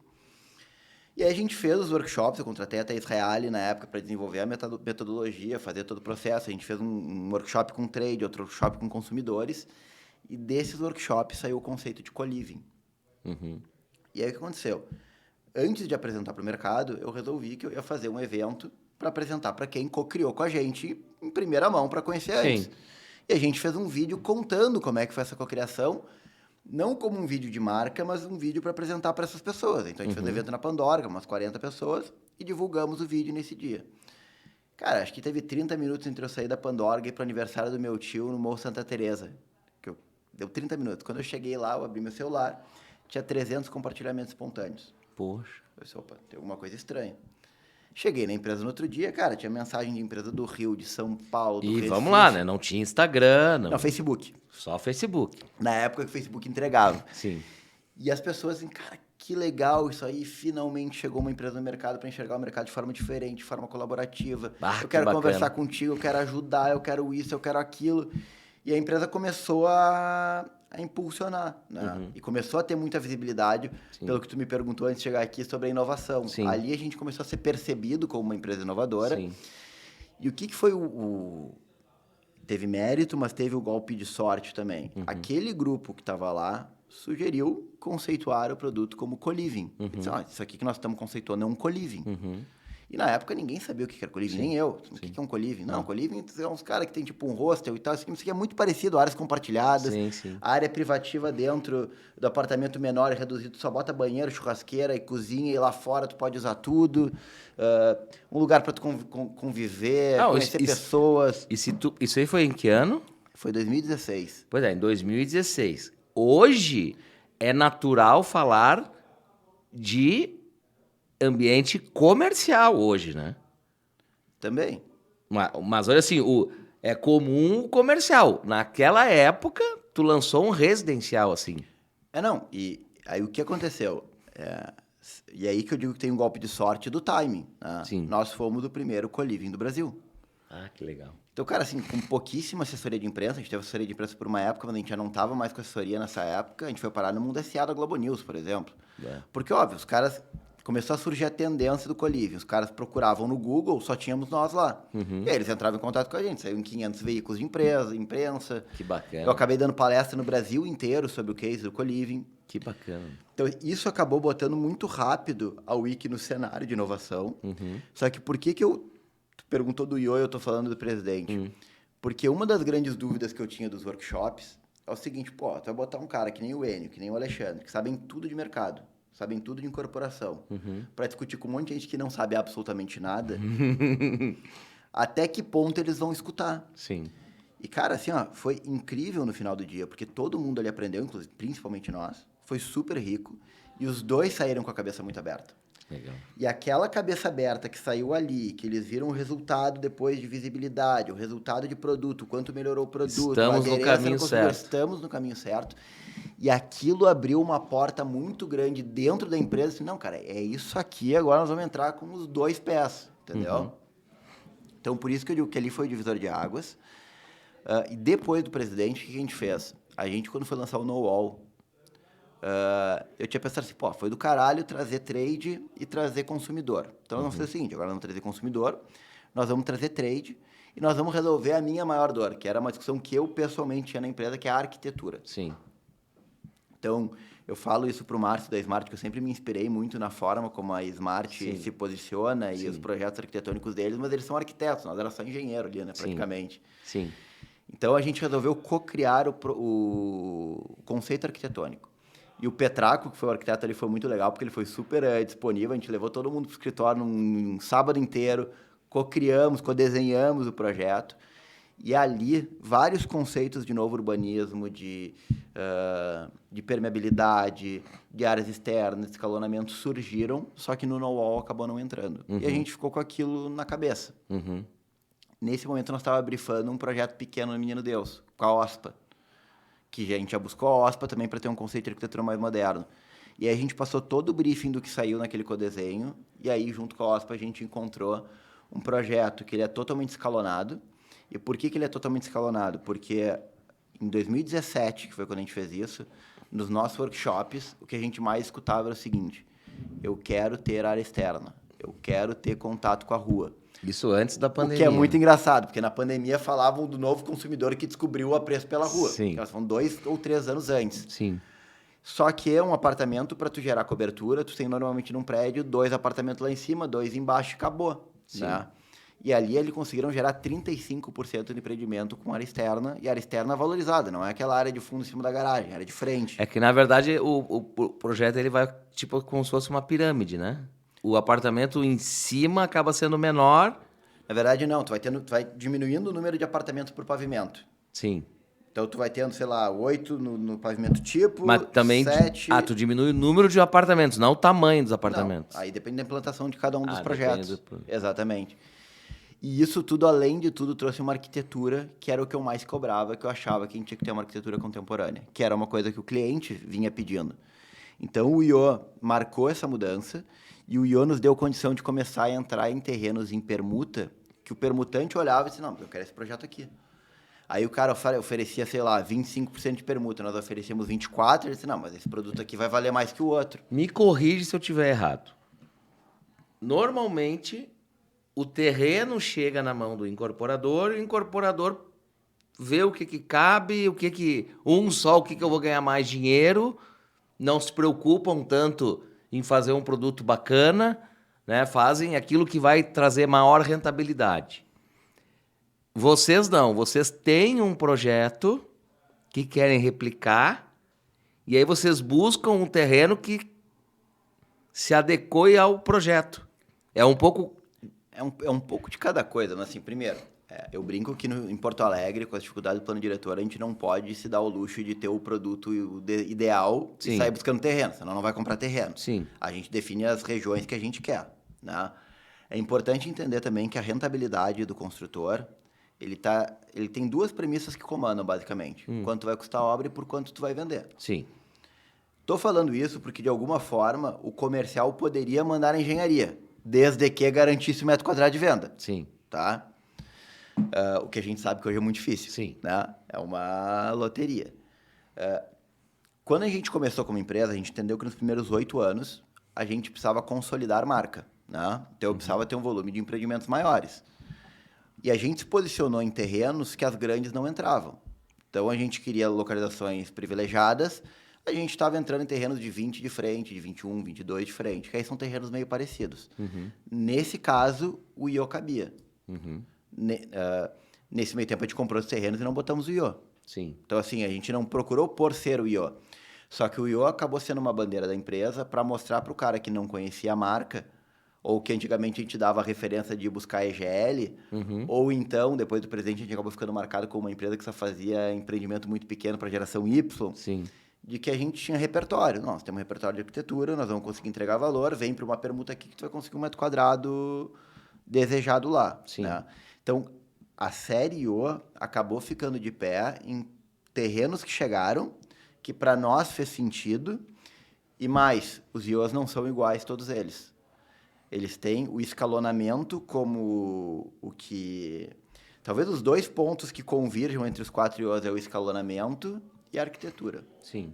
E aí a gente fez os workshops, eu contratei até a Israel na época para desenvolver a metodologia, fazer todo o processo. A gente fez um workshop com trade, outro workshop com consumidores, e desses workshops saiu o conceito de co-living. E aí o que aconteceu? Antes de apresentar para o mercado, eu resolvi que eu ia fazer um evento para apresentar para quem co-criou com a gente em primeira mão, para conhecer antes. E a gente fez um vídeo contando como é que foi essa cocriação, não como um vídeo de marca, mas um vídeo para apresentar para essas pessoas. Então, a gente fez um evento na Pandora, umas 40 pessoas, e divulgamos o vídeo nesse dia. Cara, acho que teve 30 minutos entre eu sair da Pandora e ir para o aniversário do meu tio no Morro Santa Teresa. Deu 30 minutos. Quando eu cheguei lá, eu abri meu celular, tinha 300 compartilhamentos espontâneos. Poxa. Eu disse, opa, tem alguma coisa estranha. Cheguei na empresa no outro dia, cara, tinha mensagem de empresa do Rio, de São Paulo, do Recife. Vamos lá, né? Não tinha Instagram. Não, Facebook. Só Facebook. Na época que o Facebook entregava. Sim. E as pessoas assim, cara, que legal isso aí. Finalmente chegou uma empresa no mercado para enxergar o mercado de forma diferente, de forma colaborativa. Eu quero conversar contigo, eu quero ajudar, eu quero isso, eu quero aquilo. E a empresa começou a a impulsionar, né? E começou a ter muita visibilidade, pelo que tu me perguntou antes de chegar aqui, sobre a inovação. Sim. Ali a gente começou a ser percebido como uma empresa inovadora. Sim. E o que foi Teve mérito, mas teve o golpe de sorte também. Aquele grupo que estava lá sugeriu conceituar o produto como co-living. Disse, isso aqui que nós estamos conceituando é um co-living. E na época ninguém sabia o que era co-living, nem eu. O que é um co-living? Não, co-living é uns caras que tem tipo um hostel e tal. Isso aqui é muito parecido, áreas compartilhadas. A área privativa dentro do apartamento menor e reduzido, tu só bota banheiro, churrasqueira e cozinha, e lá fora tu pode usar tudo. Um lugar para tu conviver, conhecer pessoas. Isso aí foi em que ano? Foi 2016. Pois é, em 2016. Hoje é natural falar de ambiente comercial hoje, né? Também. Mas olha assim, é comum o comercial. Naquela época, tu lançou um residencial assim. Não. E aí o que aconteceu? E aí que eu digo que tem um golpe de sorte do timing. Né? Sim. Nós fomos do primeiro co-living do Brasil. Ah, que legal. Então, cara, assim, com pouquíssima assessoria de imprensa, a gente teve assessoria de imprensa por uma época, quando a gente já não estava mais com assessoria nessa época, a gente foi parar no Mundo S.A. da Globo News, por exemplo. Porque, óbvio, os caras... Começou a surgir a tendência do co-living. Os caras procuravam no Google, só tínhamos nós lá. E aí eles entravam em contato com a gente. Saiu em 500 veículos de imprensa. Que bacana. Eu acabei dando palestra no Brasil inteiro sobre o case do co-living. Que bacana. Então, isso acabou botando muito rápido a Wiki no cenário de inovação. Só que por que tu perguntou do IO e eu tô falando do presidente? Porque uma das grandes dúvidas que eu tinha dos workshops é o seguinte, tu vai botar um cara que nem o Enio, que nem o Alexandre, que sabem tudo de mercado. Sabem tudo de incorporação. Para discutir com um monte de gente que não sabe absolutamente nada, até que ponto eles vão escutar. Sim. E, cara, assim, foi incrível no final do dia, porque todo mundo ali aprendeu, inclusive, principalmente nós, foi super rico, e os dois saíram com a cabeça muito aberta. Legal. E aquela cabeça aberta que saiu ali, que eles viram o resultado depois de visibilidade, o resultado de produto, quanto melhorou o produto, estamos no caminho certo. Estamos no caminho certo. E aquilo abriu uma porta muito grande dentro da empresa. Assim, não, cara, é isso aqui, agora nós vamos entrar com os 2 pés, entendeu? Então, por isso que eu digo que ali foi o divisor de águas. E depois do presidente, o que a gente fez? A gente, quando foi lançar o No Wall, eu tinha pensado assim, foi do caralho trazer trade e trazer consumidor. Então, nós vamos fazer o seguinte, agora nós vamos trazer consumidor, nós vamos trazer trade e nós vamos resolver a minha maior dor, que era uma discussão que eu pessoalmente tinha na empresa, que é a arquitetura. Sim. Então, eu falo isso para o Márcio da Smart, que eu sempre me inspirei muito na forma como a Smart se posiciona e os projetos arquitetônicos deles, mas eles são arquitetos, nós era só engenheiro ali, né, praticamente. Sim. Então, a gente resolveu co-criar o conceito arquitetônico. E o Petraco, que foi o arquiteto ali, foi muito legal, porque ele foi super disponível, a gente levou todo mundo para o escritório num sábado inteiro, co-criamos, co-desenhamos o projeto. E ali, vários conceitos de novo urbanismo, de permeabilidade, de áreas externas, de escalonamento surgiram, só que no know-how acabou não entrando. E a gente ficou com aquilo na cabeça. Nesse momento, nós estávamos brifando um projeto pequeno no Menino Deus, com a OSPA, que a gente já buscou a OSPA também para ter um conceito de arquitetura mais moderno. E aí a gente passou todo o briefing do que saiu naquele codesenho, e aí, junto com a OSPA, a gente encontrou um projeto que ele é totalmente escalonado. E por que ele é totalmente escalonado? Porque em 2017, que foi quando a gente fez isso, nos nossos workshops, o que a gente mais escutava era o seguinte: eu quero ter área externa, eu quero ter contato com a rua. Isso antes da pandemia. O que é muito engraçado, porque na pandemia falavam do novo consumidor que descobriu o apreço pela rua. Sim. Elas foram 2 ou 3 anos antes. Sim. Só que um apartamento, para tu gerar cobertura, tu tem normalmente num prédio 2 apartamentos lá em cima, 2 embaixo e acabou. Sim. Né? E ali eles conseguiram gerar 35% de empreendimento com área externa, e área externa valorizada, não é aquela área de fundo em cima da garagem, área de frente. É que, na verdade, o projeto ele vai tipo como se fosse uma pirâmide, né? O apartamento em cima acaba sendo menor. Na verdade, não, tu vai diminuindo o número de apartamentos por pavimento. Sim. Então, tu vai tendo, sei lá, 8 no pavimento tipo, mas também 7... tu diminui o número de apartamentos, não o tamanho dos apartamentos. Não, aí depende da implantação de cada um dos projetos. Depende Exatamente. E isso tudo, além de tudo, trouxe uma arquitetura que era o que eu mais cobrava, que eu achava que a gente tinha que ter uma arquitetura contemporânea, que era uma coisa que o cliente vinha pedindo. Então, o IO marcou essa mudança e o IO nos deu condição de começar a entrar em terrenos em permuta, que o permutante olhava e disse, não, eu quero esse projeto aqui. Aí o cara oferecia, sei lá, 25% de permuta, nós oferecíamos 24%, ele disse, não, mas esse produto aqui vai valer mais que o outro. Me corrige se eu estiver errado. Normalmente, o terreno chega na mão do incorporador e o incorporador vê o que cabe, o que eu vou ganhar mais dinheiro, não se preocupam tanto em fazer um produto bacana, né? Fazem aquilo que vai trazer maior rentabilidade. Vocês não, vocês têm um projeto que querem replicar e aí vocês buscam um terreno que se adeque ao projeto. É um pouco... É um pouco de cada coisa, mas assim, primeiro, eu brinco que em Porto Alegre, com as dificuldades do plano diretor, a gente não pode se dar o luxo de ter o produto ideal Sim. e sair buscando terreno, senão não vai comprar terreno. Sim. A gente define as regiões que a gente quer, né? É importante entender também que a rentabilidade do construtor, ele tem duas premissas que comandam, basicamente. Quanto vai custar a obra e por quanto tu vai vender. Sim. Tô falando isso porque, de alguma forma, o comercial poderia mandar a engenharia, desde que garantisse o metro quadrado de venda. Sim. Tá? O que a gente sabe que hoje é muito difícil. Sim. Né? É uma loteria. Quando a gente começou como empresa, a gente entendeu que nos primeiros 8 anos a gente precisava consolidar a marca. Né? Então, eu precisava ter um volume de empreendimentos maiores. E a gente se posicionou em terrenos que as grandes não entravam. Então, a gente queria localizações privilegiadas, a gente estava entrando em terrenos de 20 de frente, de 21, 22 de frente, que aí são terrenos meio parecidos. Nesse caso, o IO cabia. Nesse meio tempo, a gente comprou os terrenos e não botamos o IO. Sim. Então, assim, a gente não procurou por ser o IO. Só que o IO acabou sendo uma bandeira da empresa para mostrar para o cara que não conhecia a marca, ou que antigamente a gente dava a referência de ir buscar EGL, ou então, depois do presente, a gente acabou ficando marcado como uma empresa que só fazia empreendimento muito pequeno para geração Y. Sim. De que a gente tinha repertório. Nós temos um repertório de arquitetura, nós vamos conseguir entregar valor, vem para uma permuta aqui que tu vai conseguir um metro quadrado desejado lá. Sim. Né? Então, a série O acabou ficando de pé em terrenos que chegaram, que para nós fez sentido, e mais, os IOs não são iguais todos eles. Eles têm o escalonamento como o que... Talvez os 2 pontos que convirgem entre os 4 IOs é o escalonamento e a arquitetura. Sim.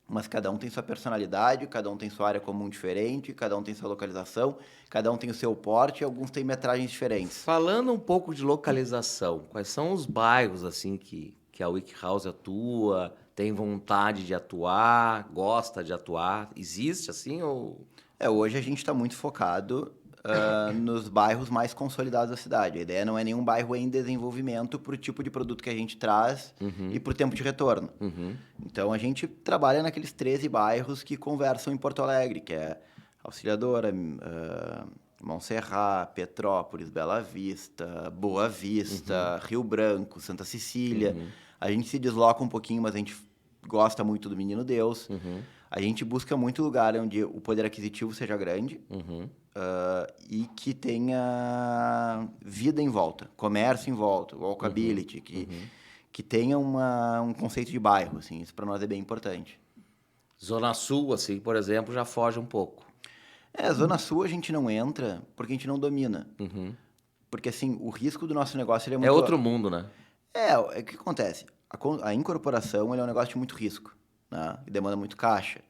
Mas cada um tem sua personalidade, cada um tem sua área comum diferente, cada um tem sua localização, cada um tem o seu porte e alguns têm metragens diferentes. Falando um pouco de localização, quais são os bairros assim que a Wiki House atua, tem vontade de atuar, gosta de atuar? Existe assim ou... Hoje a gente está muito focado nos bairros mais consolidados da cidade. A ideia não é nenhum bairro em desenvolvimento para o tipo de produto que a gente traz e para o tempo de retorno. Então, a gente trabalha naqueles 13 bairros que conversam em Porto Alegre, que é Auxiliadora, Montserrat, Petrópolis, Bela Vista, Boa Vista, Rio Branco, Santa Cecília. A gente se desloca um pouquinho, mas a gente gosta muito do Menino Deus. A gente busca muito lugar onde o poder aquisitivo seja grande e que tenha vida em volta, comércio em volta, walkability, que tenha um conceito de bairro, assim, isso para nós é bem importante. Zona Sul, assim, por exemplo, já foge um pouco. Zona Sul a gente não entra porque a gente não domina. Porque, assim, o risco do nosso negócio ele é muito... É outro mundo, né? O que acontece? A incorporação ele é um negócio de muito risco, né? Que demanda muito caixa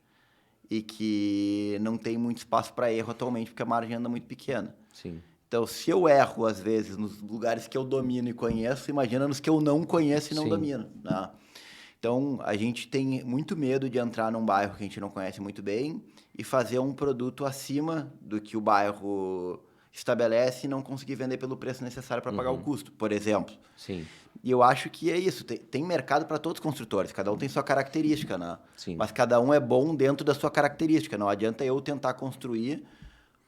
e que não tem muito espaço para erro atualmente porque a margem anda muito pequena. Sim. Então, se eu erro, às vezes, nos lugares que eu domino e conheço, imagina nos que eu não conheço e não domino. Né? Então, a gente tem muito medo de entrar num bairro que a gente não conhece muito bem e fazer um produto acima do que o bairro estabelece e não conseguir vender pelo preço necessário para pagar o custo, por exemplo. Sim. E eu acho que é isso. Tem mercado para todos os construtores. Cada um tem sua característica, né? Sim. Mas cada um é bom dentro da sua característica. Não adianta eu tentar construir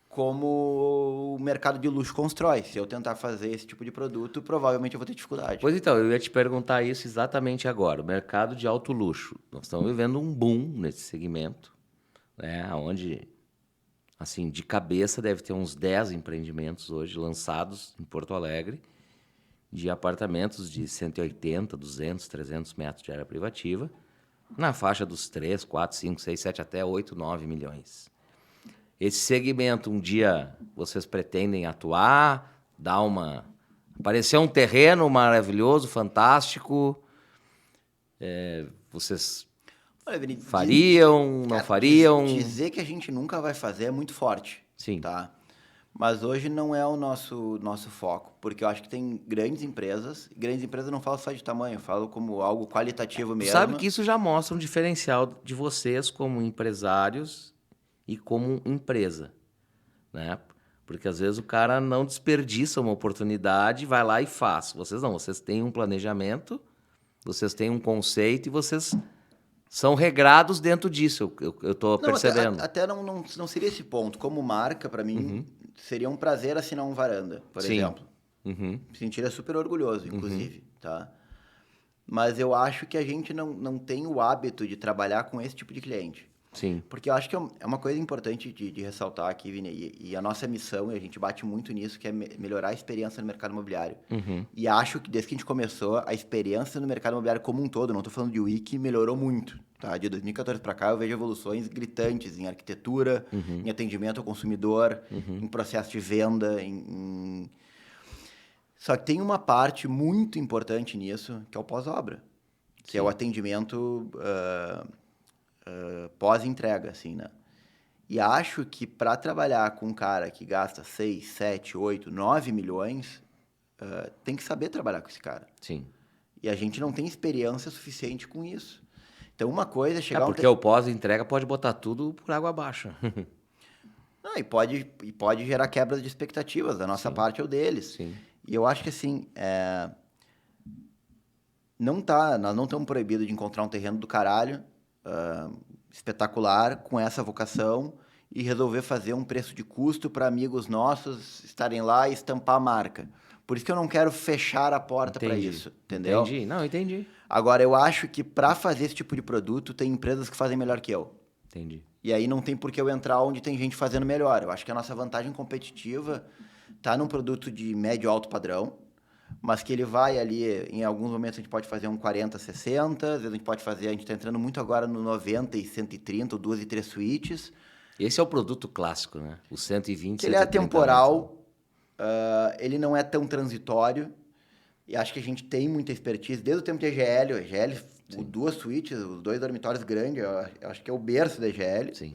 como o mercado de luxo constrói. Se eu tentar fazer esse tipo de produto, provavelmente eu vou ter dificuldade. Pois então, eu ia te perguntar isso exatamente agora. O mercado de alto luxo. Nós estamos vivendo um boom nesse segmento, né? Onde, assim, de cabeça deve ter uns 10 empreendimentos hoje lançados em Porto Alegre, de apartamentos de 180, 200, 300 metros de área privativa, na faixa dos 3, 4, 5, 6, 7, até 8, 9 milhões. Esse segmento, um dia, vocês pretendem atuar, dar uma Apareceu um terreno maravilhoso, fantástico. Vocês Olha, Vini, fariam, não fariam? Dizer que a gente nunca vai fazer é muito forte. Sim. Tá? Mas hoje não é o nosso foco, porque eu acho que tem grandes empresas não falam só de tamanho, falam como algo qualitativo mesmo. Sabe que isso já mostra um diferencial de vocês como empresários e como empresa, né? Porque às vezes o cara não desperdiça uma oportunidade, vai lá e faz. Vocês não, vocês têm um planejamento, vocês têm um conceito e vocês são regrados dentro disso, eu tô percebendo. Até não seria esse ponto. Como marca, para mim, seria um prazer assinar um Varanda, por exemplo. Me sentiria super orgulhoso, inclusive, tá? Mas eu acho que a gente não tem o hábito de trabalhar com esse tipo de cliente. Sim. Porque eu acho que é uma coisa importante de ressaltar aqui, Vini, e a nossa missão, e a gente bate muito nisso, que é melhorar a experiência no mercado imobiliário. E acho que desde que a gente começou, a experiência no mercado imobiliário como um todo, não estou falando de Wiki, melhorou muito. Tá? De 2014 para cá, eu vejo evoluções gritantes em arquitetura, em atendimento ao consumidor, em processo de venda, Só que tem uma parte muito importante nisso, que é o pós-obra, que é o atendimento pós-entrega, assim, né? E acho que para trabalhar com um cara que gasta 6, 7, 8, 9 milhões, tem que saber trabalhar com esse cara. Sim. E a gente não tem experiência suficiente com isso. Então, uma coisa é chegar... porque o pós-entrega pode botar tudo por água abaixo. Não, e pode gerar quebras de expectativas, da nossa parte ou deles. Sim. E eu acho que, assim, nós não estamos proibidos de encontrar um terreno do caralho, espetacular, com essa vocação, e resolver fazer um preço de custo para amigos nossos estarem lá e estampar a marca. Por isso que eu não quero fechar a porta para isso, entendeu? Entendi. Agora, eu acho que para fazer esse tipo de produto, tem empresas que fazem melhor que eu. Entendi. E aí não tem por que eu entrar onde tem gente fazendo melhor. Eu acho que a nossa vantagem competitiva está num produto de médio alto padrão, mas que ele vai ali, em alguns momentos a gente pode fazer um 40, 60, às vezes a gente pode fazer, a gente está entrando muito agora no 90 e 130, ou 2 e 3 suítes. Esse é o produto clássico, né? O 120, que ele é atemporal, ele não é tão transitório, e acho que a gente tem muita expertise, desde o tempo de EGL. Duas suítes, os 2 dormitórios grandes, eu acho que é o berço da EGL. Sim.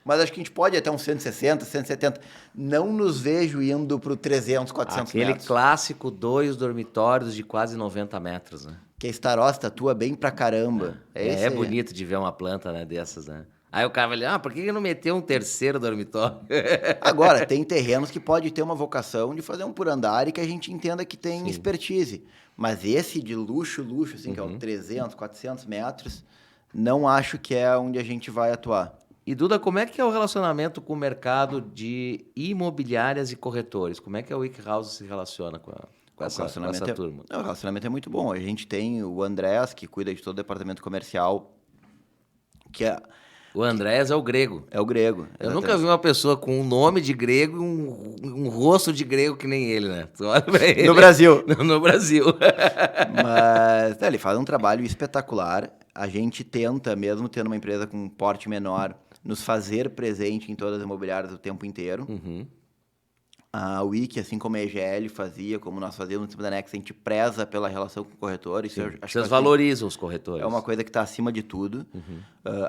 Mas acho que a gente pode ir até uns 160, 170. Não nos vejo indo para o 300, 400 Aquele metros. clássico 2 dormitórios de quase 90 metros, né? Que a Starosta atua bem pra caramba. É bonito de ver uma planta, né, dessas, né? Aí o cara vai ali, por que não meteu um terceiro dormitório? Agora, tem terrenos que pode ter uma vocação de fazer um por andar e que a gente entenda que tem Sim. expertise. Mas esse de luxo, assim, que é o 300, 400 metros, não acho que é onde a gente vai atuar. E, Duda, como é que é o relacionamento com o mercado de imobiliárias e corretores? Como é que a Wiki House se relaciona com essa turma? O relacionamento é muito bom. A gente tem o Andrés, que cuida de todo o departamento comercial, que é... O Andrés é o grego. É o grego. Eu nunca vi uma pessoa com um nome de grego e um rosto de grego que nem ele, né? Tu olha pra ele. No Brasil. No Brasil. Mas ele faz um trabalho espetacular. A gente tenta, mesmo tendo uma empresa com um porte menor, nos fazer presente em todas as imobiliárias o tempo inteiro. A Wiki, assim como a EGL fazia, como nós fazíamos no Cima da Nexa, a gente preza pela relação com o corretor. Isso Vocês valorizam os corretores. É uma coisa que está acima de tudo.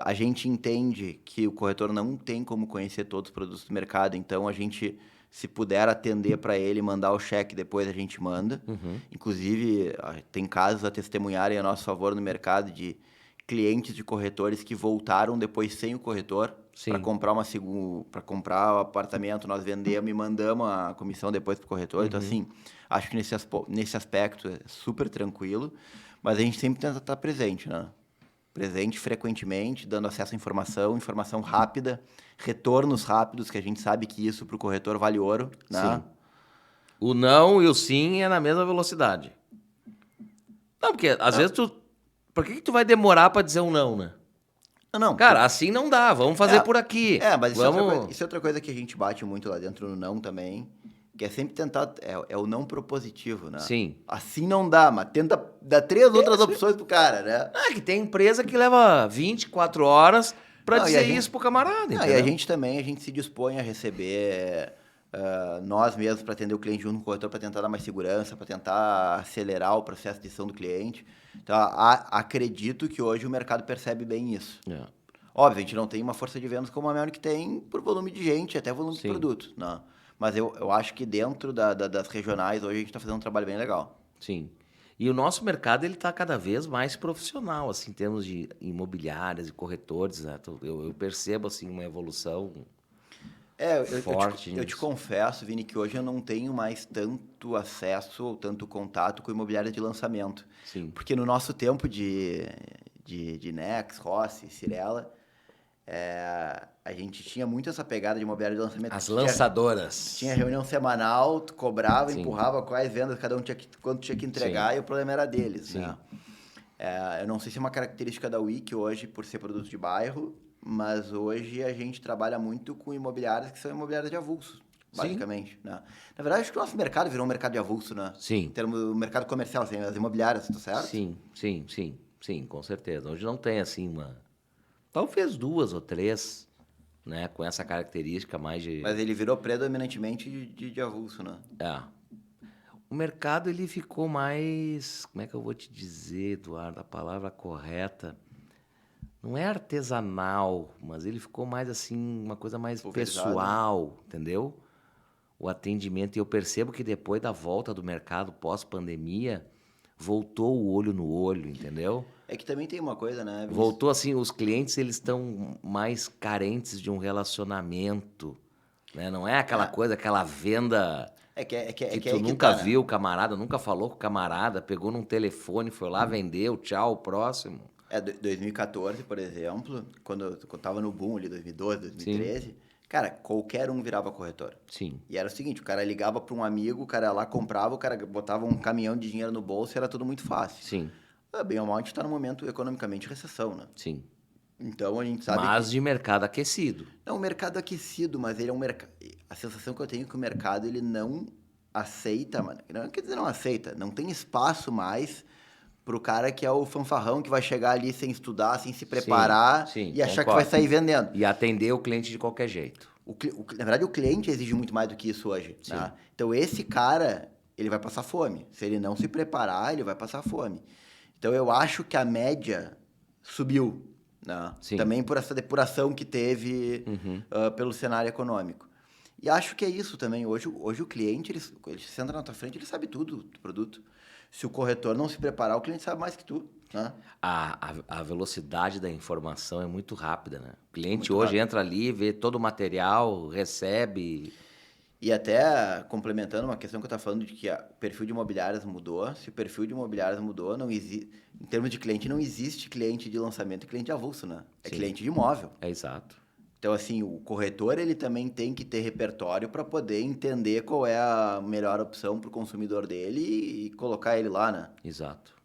A gente entende que o corretor não tem como conhecer todos os produtos do mercado, então a gente, se puder atender para ele, mandar o cheque, depois a gente manda. Inclusive, tem casos a testemunharem a nosso favor no mercado de clientes de corretores que voltaram depois sem o corretor para comprar o apartamento, nós vendemos e mandamos a comissão depois para o corretor. Então, assim, acho que nesse aspecto é super tranquilo, mas a gente sempre tenta estar presente, né? Presente frequentemente, dando acesso à informação rápida, retornos rápidos, que a gente sabe que isso para o corretor vale ouro, né? Sim. O não e o sim é na mesma velocidade. Não, porque às vezes por que tu vai demorar para dizer um não, né? Não. Cara, assim não dá, vamos fazer por aqui. Mas isso é outra coisa que a gente bate muito lá dentro no não também, que é sempre tentar, é o não propositivo, né? Sim. Assim não dá, mas tenta dar 3 outras opções pro cara, né? Que tem empresa que leva 24 horas para dizer isso pro camarada. E a gente também, se dispõe a receber nós mesmos para atender o cliente junto com o corretor, para tentar dar mais segurança, para tentar acelerar o processo de decisão do cliente. Então, acredito que hoje o mercado percebe bem isso. Óbvio, a gente não tem uma força de vendas como a Melnick tem por volume de gente, até volume de produto. Né? Mas eu acho que dentro das regionais, hoje a gente está fazendo um trabalho bem legal. Sim. E o nosso mercado ele está cada vez mais profissional, assim, em termos de imobiliárias e corretores. Né? Eu percebo assim, uma evolução forte. Eu te confesso, Vini, que hoje eu não tenho mais tanto acesso ou tanto contato com imobiliária de lançamento. Sim. Porque no nosso tempo de Nex, Rossi, Cirela, a gente tinha muito essa pegada de imobiliária de lançamento. As lançadoras. Tinha reunião semanal, tu cobrava, Sim. empurrava quais vendas, cada um quanto tinha que entregar. Sim. E o problema era deles. Sim. Né? Eu não sei se é uma característica da Wiki hoje, por ser produto de bairro, mas hoje a gente trabalha muito com imobiliárias que são imobiliárias de avulso, basicamente. Né? Na verdade, acho que o nosso mercado virou um mercado de avulso, né? Sim. Em termos do mercado comercial, assim, as imobiliárias, tá certo? Sim, com certeza. Hoje não tem assim talvez 2 ou 3, né? Com essa característica mais de... Mas ele virou predominantemente de avulso, né? O mercado ele ficou mais... Como é que eu vou te dizer, Eduardo, a palavra correta? Não é artesanal, mas ele ficou mais assim, uma coisa mais pessoal, entendeu? O atendimento. E eu percebo que depois da volta do mercado pós-pandemia, voltou o olho no olho, entendeu? É que também tem uma coisa, né? Vinícius? Voltou assim, os clientes eles estão mais carentes de um relacionamento, né? Não é aquela coisa, aquela venda que tu nunca viu o camarada, nunca falou com o camarada, pegou num telefone, foi lá, vendeu, tchau, próximo. 2014, por exemplo, quando eu tava no boom ali, 2012, 2013, sim. Cara, qualquer um virava corretor. Sim. E era o seguinte, o cara ligava para um amigo, o cara lá comprava, o cara botava um caminhão de dinheiro no bolso e era tudo muito fácil. Sim. Bem ou mal, a gente tá num momento economicamente de recessão, né? Sim. Então a gente sabe Mas de mercado aquecido. Não, um mercado aquecido, mas ele é um mercado... A sensação que eu tenho é que o mercado, ele não aceita, mano. Não quer dizer não aceita, não tem espaço mais pro cara que é o fanfarrão que vai chegar ali sem estudar, sem se preparar e achar que vai sair vendendo. E atender o cliente de qualquer jeito. Na verdade, o cliente exige muito mais do que isso hoje. Né? Então, esse cara, ele vai passar fome. Se ele não se preparar, ele vai passar fome. Então, eu acho que a média subiu. Né? Também por essa depuração que teve pelo cenário econômico. E acho que é isso também. Hoje o cliente, ele senta na tua frente, ele sabe tudo do produto. Se o corretor não se preparar, o cliente sabe mais que tu. Né? A velocidade da informação é muito rápida, né? O cliente muito hoje rápido. Entra ali, vê todo o material, recebe... E até complementando uma questão que eu estava falando de que o perfil de imobiliárias mudou. Se o perfil de imobiliárias mudou, não existe, em termos de cliente, não existe cliente de lançamento e cliente de avulso, né? É cliente de imóvel. É exato. Então, assim, o corretor ele também tem que ter repertório para poder entender qual é a melhor opção para o consumidor dele e colocar ele lá, né? Exato.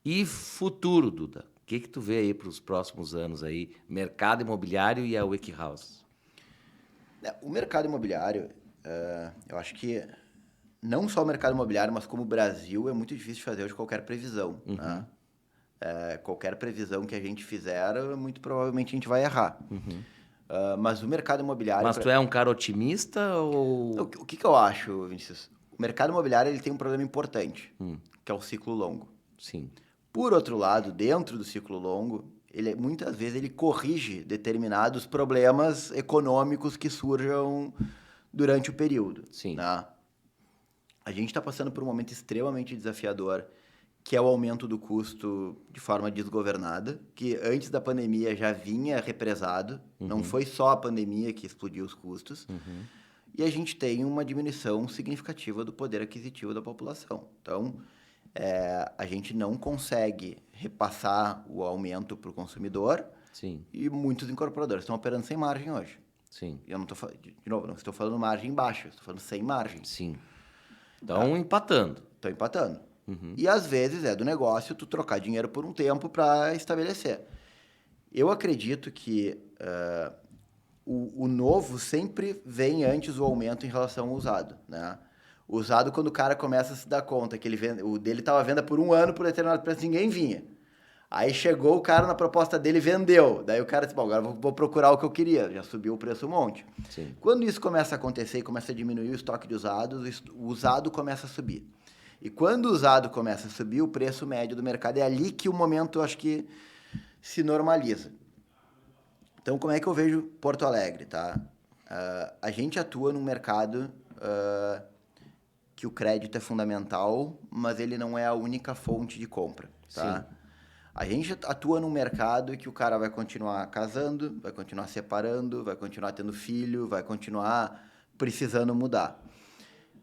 E futuro, Duda? O que tu vê aí para os próximos anos aí? Mercado imobiliário e a WikiHouse? O mercado imobiliário, eu acho que não só o mercado imobiliário, mas como o Brasil, é muito difícil de fazer hoje qualquer previsão. Né? Qualquer previsão que a gente fizer, muito provavelmente a gente vai errar. Mas o mercado imobiliário... Mas tu é um cara otimista ou... O que eu acho, Vinícius? O mercado imobiliário ele tem um problema importante, que é o ciclo longo. Sim. Por outro lado, dentro do ciclo longo, muitas vezes ele corrige determinados problemas econômicos que surjam durante o período. Sim. Né? A gente está passando por um momento extremamente desafiador, que é o aumento do custo de forma desgovernada, que antes da pandemia já vinha represado, não foi só a pandemia que explodiu os custos, e a gente tem uma diminuição significativa do poder aquisitivo da população. Então, a gente não consegue repassar o aumento para o consumidor. Sim. E muitos incorporadores estão operando sem margem hoje. Sim. E eu não estou, de novo, não estou falando margem baixa, estou falando sem margem. Sim. Estão empatando. Estão empatando. E às vezes é do negócio tu trocar dinheiro por um tempo para estabelecer. Eu acredito que o novo sempre vem antes do aumento em relação ao usado, né? O usado, quando o cara começa a se dar conta que o dele estava à venda por um ano por determinado preço, ninguém vinha. Aí chegou o cara na proposta dele e vendeu. Daí o cara disse, bom, agora vou procurar o que eu queria. Já subiu o preço um monte. Sim. Quando isso começa a acontecer e começa a diminuir o estoque de usados, o usado começa a subir. E quando o usado começa a subir, o preço médio do mercado é ali que o momento, eu acho que, se normaliza. Então, como é que eu vejo Porto Alegre, tá? A gente atua num mercado que o crédito é fundamental, mas ele não é a única fonte de compra, tá? Sim. A gente atua num mercado que o cara vai continuar casando, vai continuar separando, vai continuar tendo filho, vai continuar precisando mudar.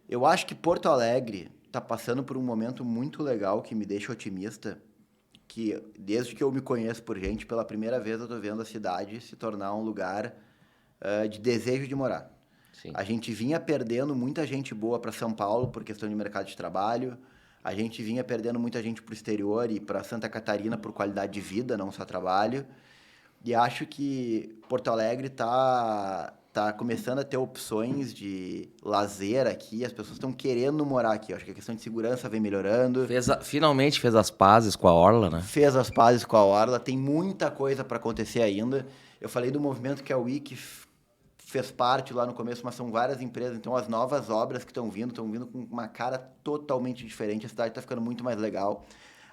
Eu acho que Porto Alegre está passando por um momento muito legal que me deixa otimista, que desde que eu me conheço por gente, pela primeira vez eu estou vendo a cidade se tornar um lugar de desejo de morar. Sim. A gente vinha perdendo muita gente boa para São Paulo por questão de mercado de trabalho, a gente vinha perdendo muita gente para o exterior e para Santa Catarina por qualidade de vida, não só trabalho. E acho que Porto Alegre tá começando a ter opções de lazer aqui, as pessoas estão querendo morar aqui. Acho que a questão de segurança vem melhorando. Finalmente fez as pazes com a Orla, né? Fez as pazes com a Orla, tem muita coisa para acontecer ainda. Eu falei do movimento que a WIC fez parte lá no começo, mas são várias empresas, então as novas obras que estão vindo com uma cara totalmente diferente, a cidade está ficando muito mais legal.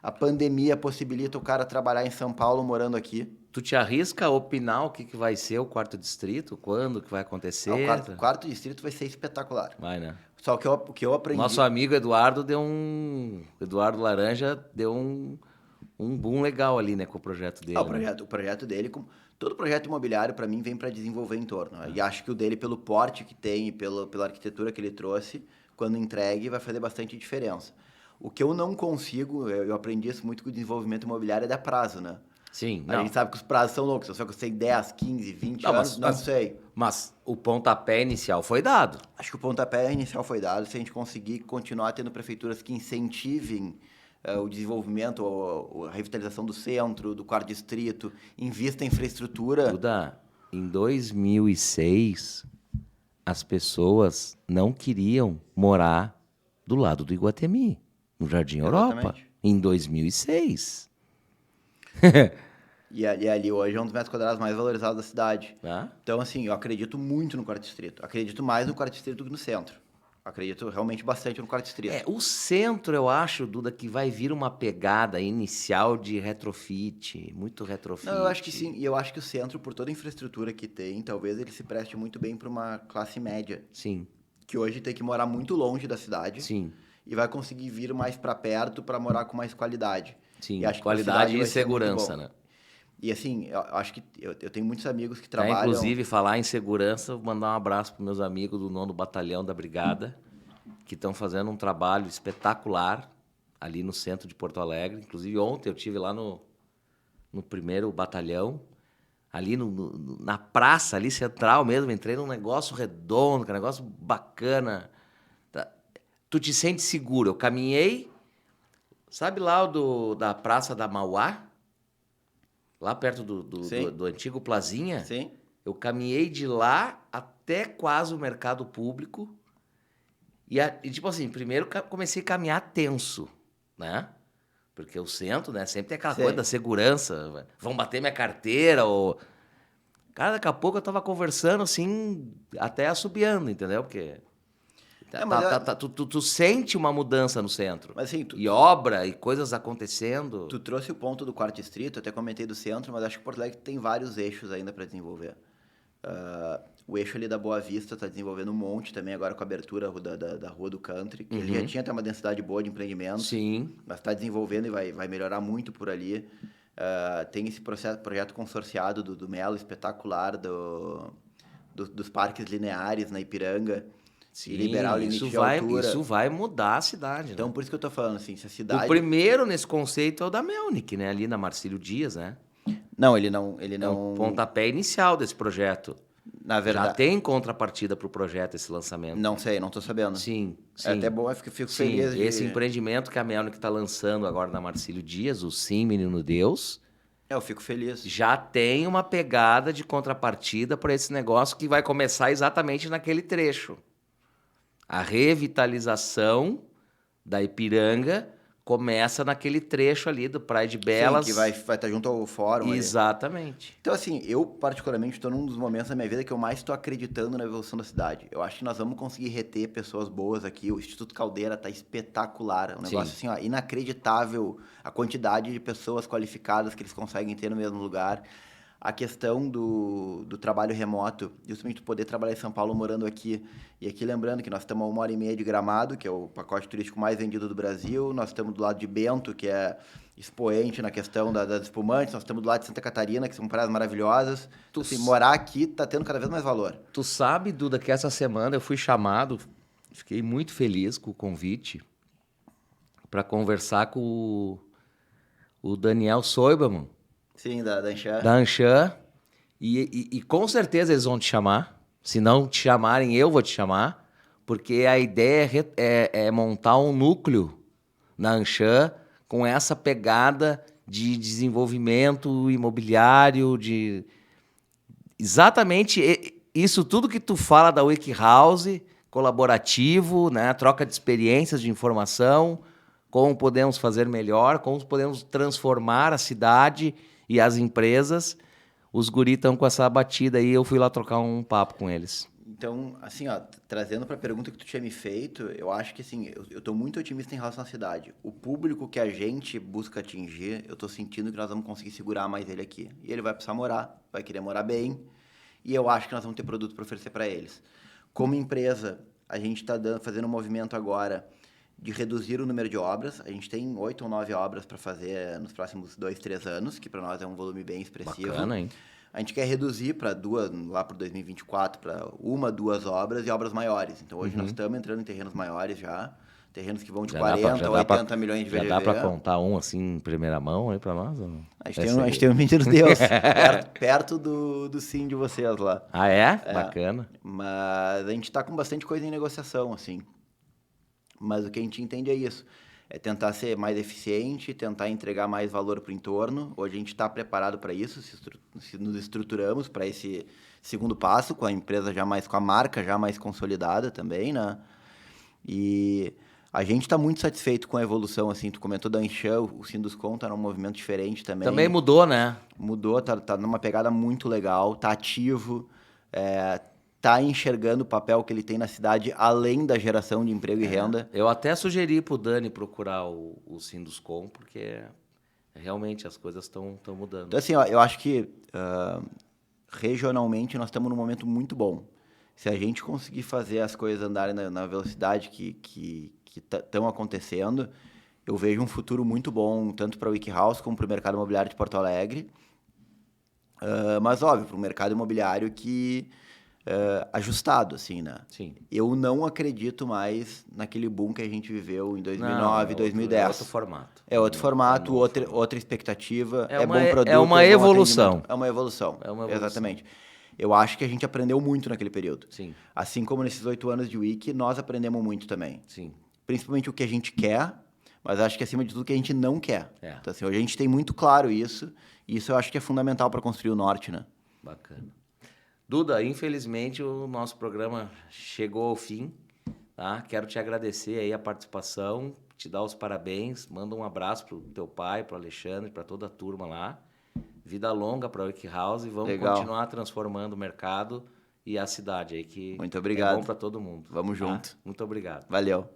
A pandemia possibilita o cara trabalhar em São Paulo morando aqui. Tu te arrisca a opinar o que vai ser o quarto distrito? Quando que vai acontecer? O quarto distrito vai ser espetacular. Vai, né? Só que o que eu aprendi... Nosso amigo Eduardo Eduardo Laranja deu um boom legal ali, né, com o projeto dele. O projeto dele... Todo projeto imobiliário, para mim, vem para desenvolver entorno. E acho que o dele, pelo porte que tem e pela arquitetura que ele trouxe, quando entregue, vai fazer bastante diferença. O que eu não consigo, eu aprendi isso muito com o desenvolvimento imobiliário, é dar prazo, né? Sim, A gente sabe que os prazos são loucos. Só que eu sei 10, 15, 20 anos, não sei. Mas o pontapé inicial foi dado. Acho que o pontapé inicial foi dado. Se a gente conseguir continuar tendo prefeituras que incentivem o desenvolvimento, a revitalização do centro, do quarto distrito, invista em infraestrutura... Duda, em 2006, as pessoas não queriam morar do lado do Iguatemi, no Jardim Europa. Exatamente. Em 2006. E ali hoje é um dos metros quadrados mais valorizados da cidade. Ah? Então, assim, eu acredito muito no quarto distrito. Acredito mais no quarto distrito do que no centro. Acredito realmente bastante no quarto distrito. O centro, eu acho, Duda, que vai vir uma pegada inicial de retrofit, muito retrofit. Não, eu acho que sim. E eu acho que o centro, por toda a infraestrutura que tem, talvez ele se preste muito bem para uma classe média. Sim. Que hoje tem que morar muito longe da cidade. Sim. E vai conseguir vir mais para perto para morar com mais qualidade. Sim, e acho qualidade que e segurança, né? E assim, eu acho que eu tenho muitos amigos que trabalham... Inclusive, falar em segurança, vou mandar um abraço para meus amigos do 9º Batalhão da Brigada, que estão fazendo um trabalho espetacular ali no centro de Porto Alegre. Inclusive, ontem eu estive lá no 1º Batalhão, ali na praça, ali central mesmo, entrei num negócio redondo, um negócio bacana. Tu te sente seguro. Eu caminhei, sabe lá da Praça da Mauá? Lá perto do antigo Plazinha? Sim. Eu caminhei de lá até quase o mercado público. E tipo assim, primeiro comecei a caminhar tenso, né? Porque o centro, né? Sempre tem aquela coisa da segurança. Vão bater minha carteira ou... Cara, daqui a pouco eu tava conversando assim, até assobiando, entendeu? Porque... Tu sente uma mudança no centro. Mas, assim, e obra e coisas acontecendo. Tu trouxe o ponto do quarto distrito, até comentei do centro, mas acho que Porto Alegre tem vários eixos ainda para desenvolver. O eixo ali da Boa Vista está desenvolvendo um monte também, agora com a abertura da Rua do Country, que ele já tinha até uma densidade boa de empreendimentos. Sim. Mas está desenvolvendo e vai melhorar muito por ali. Tem esse projeto consorciado do Melo, espetacular, dos parques lineares na Ipiranga. Sim, liberar o limite de altura. Isso vai mudar a cidade, Então, né? por isso que eu tô falando, assim, se a cidade... O primeiro nesse conceito é o da Melnick, né? Ali na Marcílio Dias, né? Não, ele não... É o pontapé inicial desse projeto. Na verdade... Já tem contrapartida para o projeto esse lançamento? Não sei, não tô sabendo. Sim, sim. É até bom, eu fico feliz de... Esse empreendimento que a Melnick está lançando agora na Marcílio Dias, o Sim, Menino Deus... eu fico feliz. Já tem uma pegada de contrapartida para esse negócio que vai começar exatamente naquele trecho. A revitalização da Ipiranga começa naquele trecho ali do Praia de Belas. Sim, que vai estar junto ao fórum ali. Exatamente. Então, assim, eu particularmente estou num dos momentos da minha vida que eu mais estou acreditando na evolução da cidade. Eu acho que nós vamos conseguir reter pessoas boas aqui. O Instituto Caldeira está espetacular. É um negócio assim, ó, inacreditável a quantidade de pessoas qualificadas que eles conseguem ter no mesmo lugar. A questão do trabalho remoto, justamente poder trabalhar em São Paulo morando aqui. E aqui lembrando que nós estamos a 1h30 de Gramado, que é o pacote turístico mais vendido do Brasil. Nós estamos do lado de Bento, que é expoente na questão das espumantes. Nós estamos do lado de Santa Catarina, que são praias maravilhosas. Assim, morar aqui está tendo cada vez mais valor. Tu sabe, Duda, que essa semana eu fui chamado, fiquei muito feliz com o convite, para conversar com o Daniel Soiberman, Sim, da Anshan. da Anshan, e com certeza eles vão te chamar. Se não te chamarem, eu vou te chamar, porque a ideia é montar um núcleo na Anshan com essa pegada de desenvolvimento imobiliário, de exatamente isso tudo que tu fala da WikiHouse, colaborativo, né? Troca de experiências, de informação, como podemos fazer melhor, como podemos transformar a cidade e as empresas. Os guris estão com essa batida aí, eu fui lá trocar um papo com eles. Então, assim, ó, trazendo para a pergunta que tu tinha me feito, eu acho que, assim, eu estou muito otimista em relação à cidade. O público que a gente busca atingir, eu estou sentindo que nós vamos conseguir segurar mais ele aqui. E ele vai precisar morar, vai querer morar bem, e eu acho que nós vamos ter produto para oferecer para eles. Como empresa, a gente está fazendo um movimento agora de reduzir o número de obras. A gente tem 8 ou 9 obras para fazer nos próximos 2, 3 anos, que para nós é um volume bem expressivo. Bacana, hein? A gente quer reduzir para 2, lá para 2024, para 1, 2 obras e obras maiores. Então, hoje nós estamos entrando em terrenos maiores já, terrenos que vão de 40 a 80 milhões de VGV. Já dá para contar um assim em primeira mão aí para nós? Ou não? A gente tem um menino Deus, perto do sim de vocês lá. Ah, é? Bacana. Mas a gente está com bastante coisa em negociação, assim. Mas o que a gente entende é isso. É tentar ser mais eficiente, tentar entregar mais valor para o entorno. Hoje a gente está preparado para isso, se nos estruturamos para esse segundo passo, com a empresa com a marca já mais consolidada também, né? E a gente está muito satisfeito com a evolução, assim. Tu comentou da Anshan, o Sinduscon está num movimento diferente também. Também mudou, né? Mudou, tá numa pegada muito legal, tá ativo, tá enxergando o papel que ele tem na cidade, além da geração de emprego e renda. Eu até sugeri pro Dani procurar o Sinduscom, porque realmente as coisas estão mudando. Então, assim, ó, eu acho que regionalmente nós estamos num momento muito bom. Se a gente conseguir fazer as coisas andarem na velocidade que estão acontecendo, eu vejo um futuro muito bom, tanto para a WikiHouse como para o mercado imobiliário de Porto Alegre. Mas, óbvio, para o mercado imobiliário ajustado, assim, né? Sim. Eu não acredito mais naquele boom que a gente viveu em 2009, 2010. É outro formato. É outro formato, outra expectativa, bom produto. É uma evolução. É uma evolução, exatamente. Eu acho que a gente aprendeu muito naquele período. Sim. Assim como nesses 8 anos de Wiki, nós aprendemos muito também. Sim. Principalmente o que a gente quer, mas acho que acima de tudo o que a gente não quer. É. Então, assim, hoje a gente tem muito claro isso, e isso eu acho que é fundamental para construir o norte, né? Bacana. Duda, infelizmente o nosso programa chegou ao fim, tá? Quero te agradecer aí a participação, te dar os parabéns, manda um abraço pro teu pai, pro Alexandre, para toda a turma lá. Vida longa para a WikiHouse e vamos continuar transformando o mercado e a cidade aí, que muito obrigado. É bom para todo mundo. Vamos junto. Muito obrigado. Valeu.